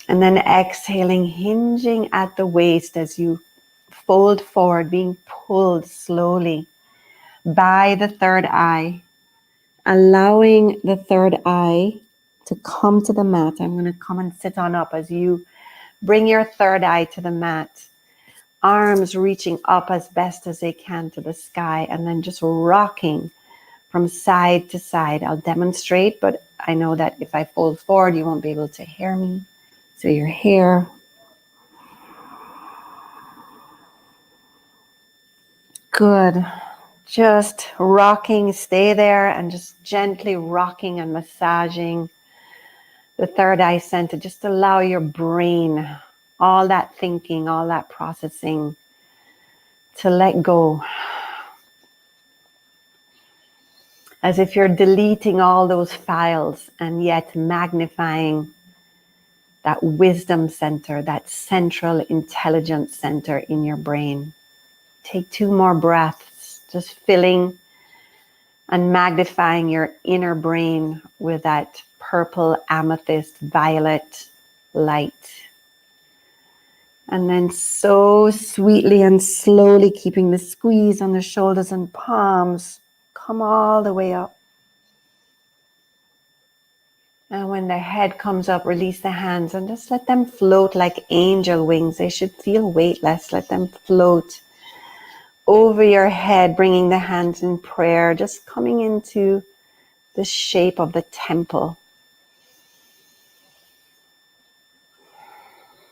and then exhaling, hinging at the waist as you fold forward, being pulled slowly by the third eye, allowing the third eye to come to the mat. I'm going to come and sit on up as you bring your third eye to the mat, arms reaching up as best as they can to the sky, and then just rocking from side to side. I'll demonstrate, but I know that if I fold forward, you won't be able to hear me. So you're here. Good. Just rocking, stay there, and just gently rocking and massaging the third eye center. Just allow your brain, all that thinking, all that processing, to let go. as if you're deleting all those files and yet magnifying that wisdom center, that central intelligence center in your brain. Take 2 more breaths, just filling and magnifying your inner brain with that purple, amethyst, violet light. And then so sweetly and slowly, keeping the squeeze on the shoulders and palms, come all the way up. And when the head comes up, release the hands and just let them float like angel wings. They should feel weightless. Let them float over your head, bringing the hands in prayer, just coming into the shape of the temple.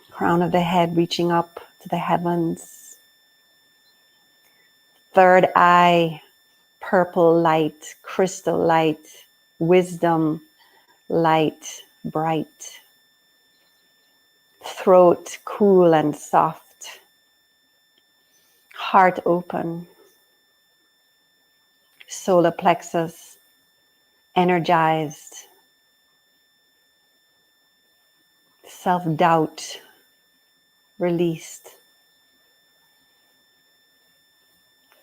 Crown of the head reaching up to the heavens. Third eye, purple light, crystal light, wisdom light, bright. Throat cool and soft. Heart open. Solar plexus energized. Self-doubt released.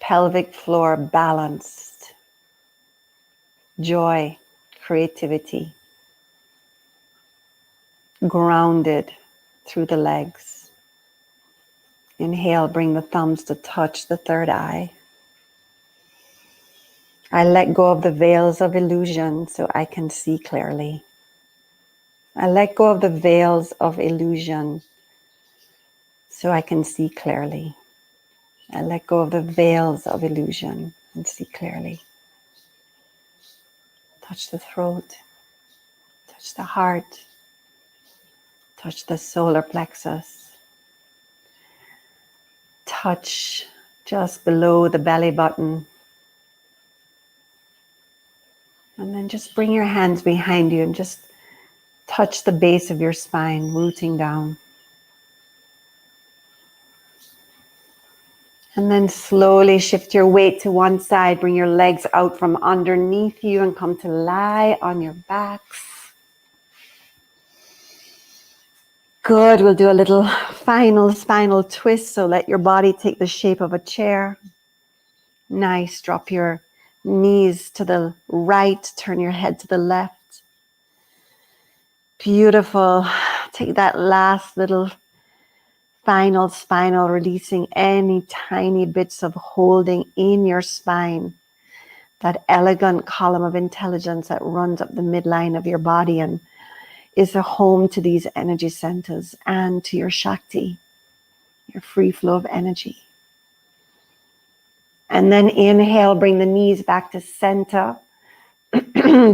Pelvic floor balanced. Joy, creativity. Grounded through the legs. Inhale, bring the thumbs to touch the third eye. I let go of the veils of illusion so I can see clearly. I let go of the veils of illusion so I can see clearly. I let go of the veils of illusion and see clearly. Touch the throat, touch the heart, touch the solar plexus. Touch just below the belly button. And then just bring your hands behind you and just touch the base of your spine, rooting down. And then slowly shift your weight to one side. Bring your legs out from underneath you and come to lie on your backs. Good. We'll do a little final spinal twist. So let your body take the shape of a chair. Nice. Drop your knees to the right. Turn your head to the left. Beautiful. Take that last little final spinal, releasing any tiny bits of holding in your spine. That elegant column of intelligence that runs up the midline of your body and is a home to these energy centers and to your Shakti, your free flow of energy. And then inhale, bring the knees back to center.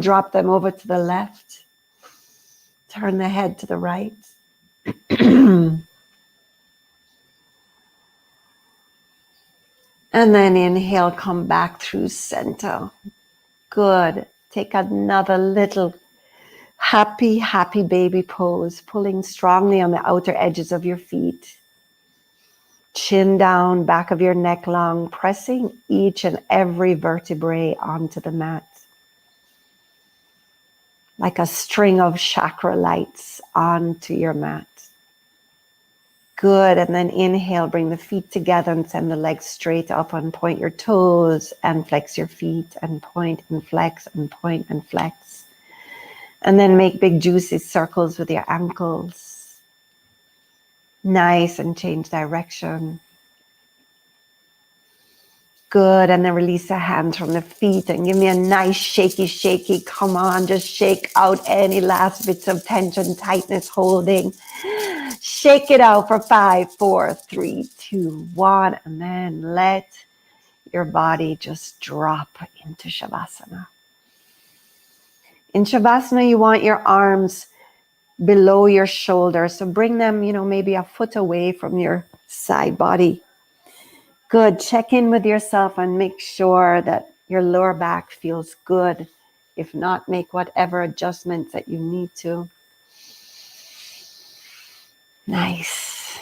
Drop them over to the left. Turn the head to the right. And then inhale, come back through center. Good. Take another little happy, happy baby pose, pulling strongly on the outer edges of your feet. Chin down, back of your neck long, pressing each and every vertebrae onto the mat. Like a string of chakra lights onto your mat. Good, and then inhale, bring the feet together and send the legs straight up and point your toes and flex your feet and point and flex and point and flex. And then make big juicy circles with your ankles. Nice, and change direction. Good, and then release the hands from the feet and give me a nice shaky. Come on, just shake out any last bits of tension, tightness, holding. Shake it out for 5, 4, 3, 2, 1, and then let your body just drop into Shavasana. In Shavasana, you want your arms below your shoulders. So bring them, maybe a foot away from your side body. Good. Check in with yourself and make sure that your lower back feels good. If not, make whatever adjustments that you need to. Nice.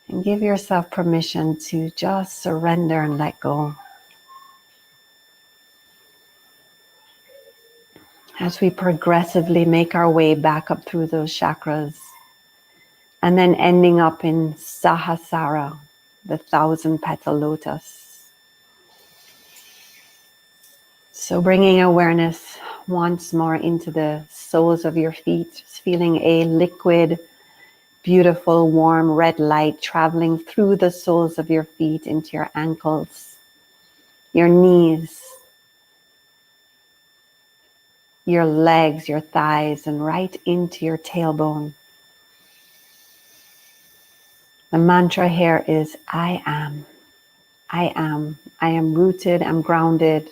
And give yourself permission to just surrender and let go. as we progressively make our way back up through those chakras, and then ending up in Sahasrara, the 1,000-petal lotus. So bringing awareness once more into the soles of your feet, just feeling a liquid, beautiful, warm red light traveling through the soles of your feet into your ankles, your knees, your legs, your thighs, and right into your tailbone. The mantra here is, I am. I am. I am rooted, I'm grounded,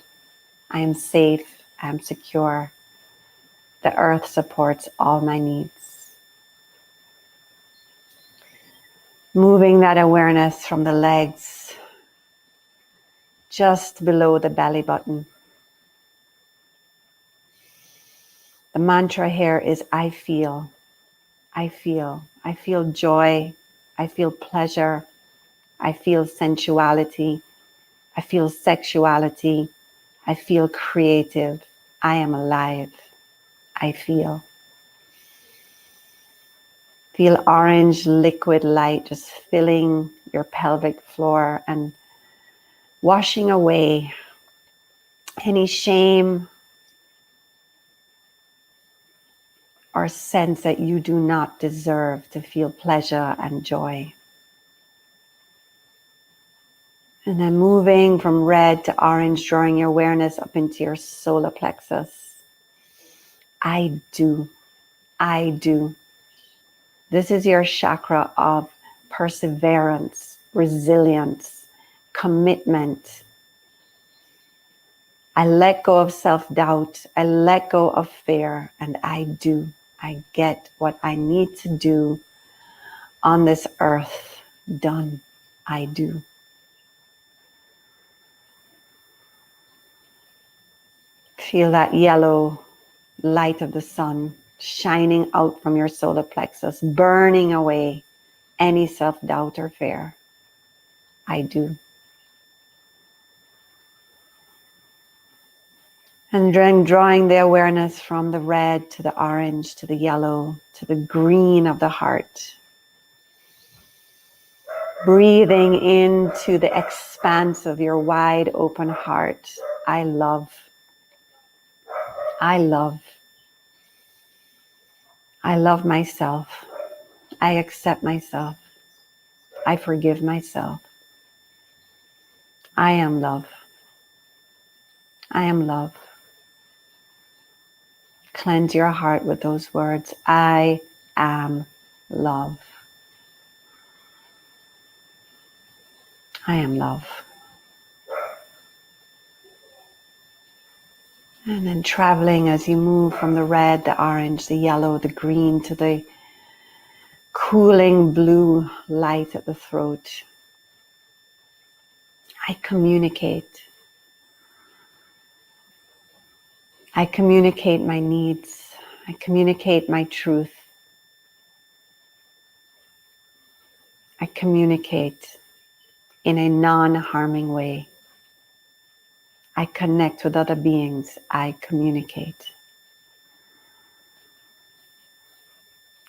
I am safe, I am secure. The earth supports all my needs. Moving that awareness from the legs just below the belly button. The mantra here is, I feel. I feel. I feel joy. I feel pleasure. I feel sensuality. I feel sexuality. I feel creative. I am alive. I feel. Feel orange liquid light just filling your pelvic floor and washing away any shame or sense that you do not deserve to feel pleasure and joy. And then moving from red to orange, drawing your awareness up into your solar plexus. I do. I do. This is your chakra of perseverance, resilience, commitment. I let go of self-doubt. I let go of fear, and I do. I get what I need to do on this earth done. I do. Feel that yellow light of the sun shining out from your solar plexus, burning away any self-doubt or fear. I do. And then drawing the awareness from the red to the orange to the yellow to the green of the heart. Breathing into the expanse of your wide open heart. I love. I love. I love myself. I accept myself. I forgive myself. I am love. I am love. Cleanse your heart with those words. I am love. I am love. And then traveling as you move from the red, the orange, the yellow, the green to the cooling blue light at the throat. I communicate. I communicate my needs. I communicate my truth. I communicate in a non-harming way. I connect with other beings. I communicate.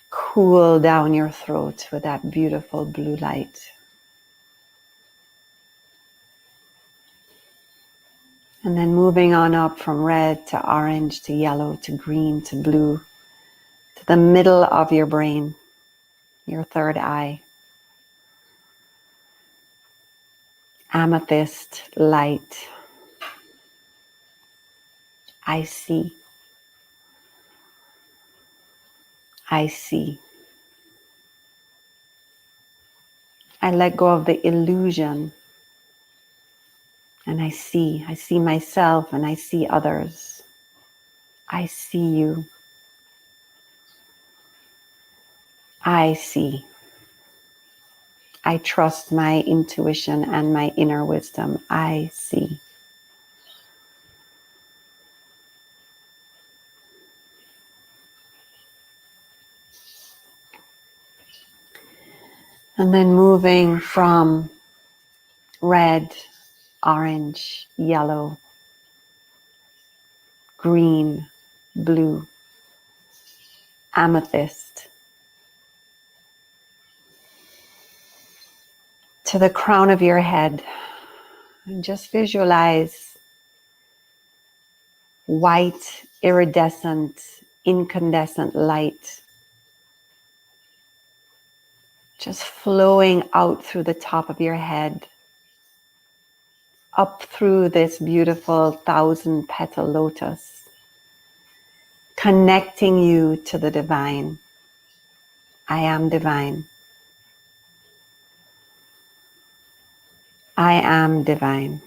Cool down your throat with that beautiful blue light. And then moving on up from red to orange to yellow to green to blue to the middle of your brain, your third eye. Amethyst light. I see. I see. I let go of the illusion and I see. I see myself and I see others. I see you. I see. I trust my intuition and my inner wisdom. I see. And then moving from red, orange, yellow, green, blue, amethyst, to the crown of your head. And just visualize white, iridescent, incandescent light just flowing out through the top of your head, up through this beautiful 1,000-petal lotus, connecting you to the divine. I am divine. I am divine.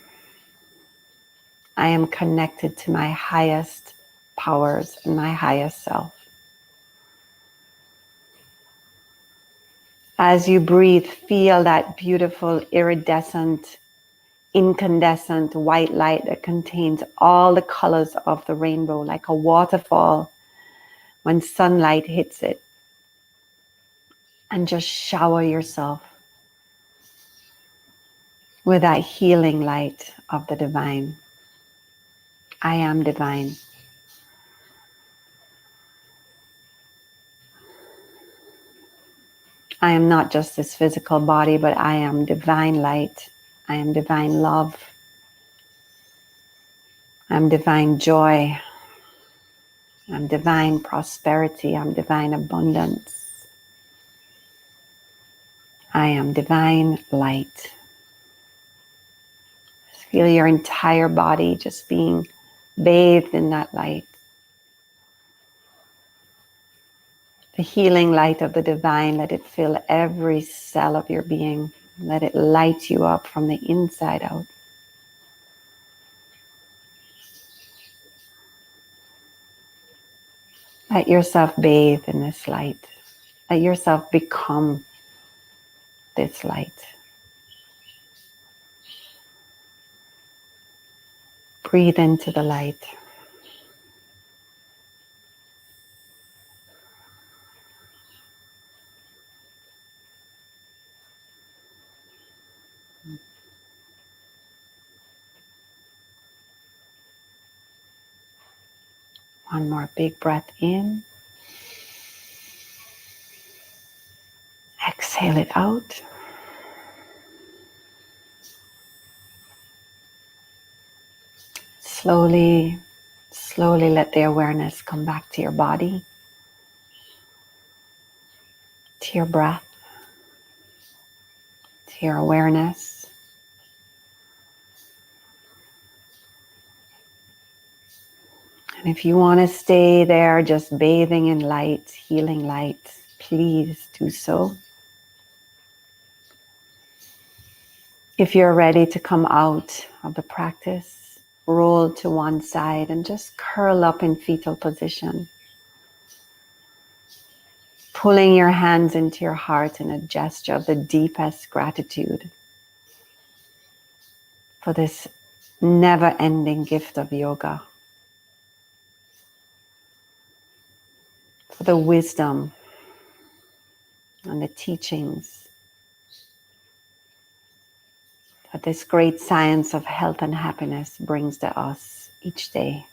I am connected to my highest powers and my highest self. As you breathe, feel that beautiful iridescent, incandescent white light that contains all the colors of the rainbow, like a waterfall when sunlight hits it. And just shower yourself with that healing light of the divine. I am divine. I am not just this physical body, but I am divine light. I am divine love. I'm divine joy. I'm divine prosperity. I'm divine abundance. I am divine light. Just feel your entire body just being bathed in that light. The healing light of the divine, let it fill every cell of your being. Let it light you up from the inside out. Let yourself bathe in this light. Let yourself become this light. Breathe into the light. One more big breath in. Exhale it out. Slowly, slowly let the awareness come back to your body, to your breath, to your awareness. And if you want to stay there just bathing in light, healing light, please do so. If you're ready to come out of the practice, roll to one side and just curl up in fetal position. Pulling your hands into your heart in a gesture of the deepest gratitude for this never-ending gift of yoga, for the wisdom and the teachings that this great science of health and happiness brings to us each day.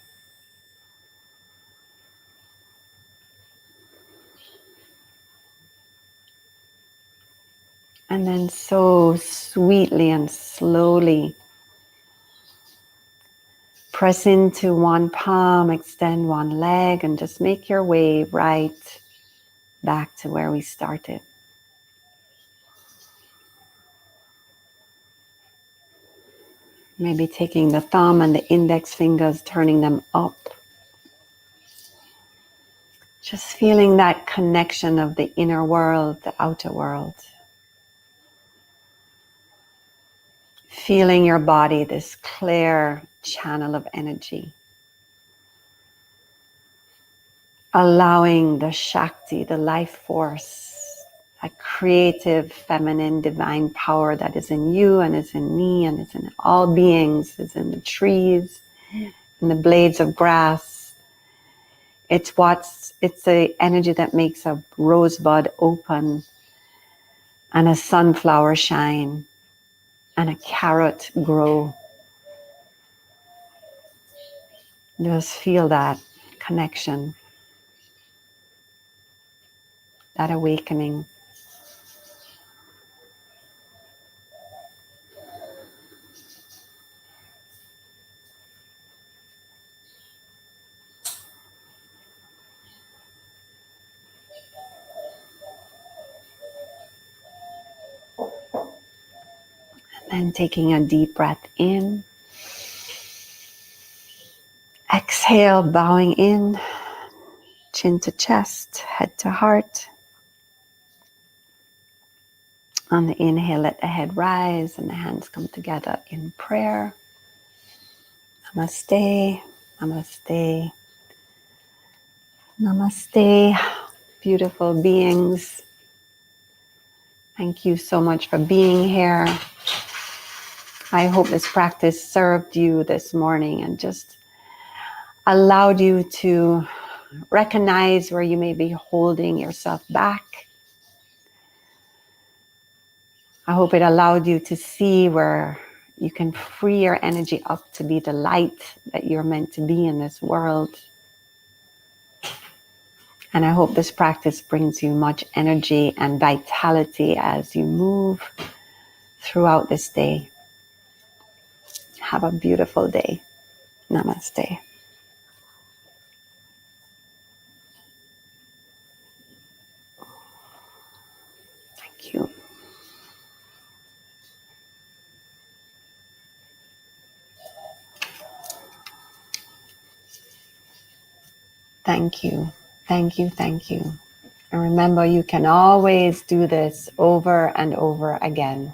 And then so sweetly and slowly press into one palm, extend one leg, and just make your way right back to where we started. Maybe taking the thumb and the index fingers, turning them up. Just feeling that connection of the inner world, the outer world. Feeling your body, this clear channel of energy. Allowing the Shakti, the life force, that creative, feminine, divine power that is in you and is in me and is in all beings, is in the trees, in the blades of grass. It's the energy that makes a rosebud open and a sunflower shine and a carrot grow. Just feel that connection, that awakening. And taking a deep breath in. Exhale, bowing in, chin to chest, head to heart. On the inhale, let the head rise and the hands come together in prayer. Namaste, namaste, namaste, beautiful beings. Thank you so much for being here. I hope this practice served you this morning and just allowed you to recognize where you may be holding yourself back. I hope it allowed you to see where you can free your energy up to be the light that you're meant to be in this world. And I hope this practice brings you much energy and vitality as you move throughout this day. Have a beautiful day. Namaste. Thank you. Thank you. Thank you. Thank you. And remember, you can always do this over and over again.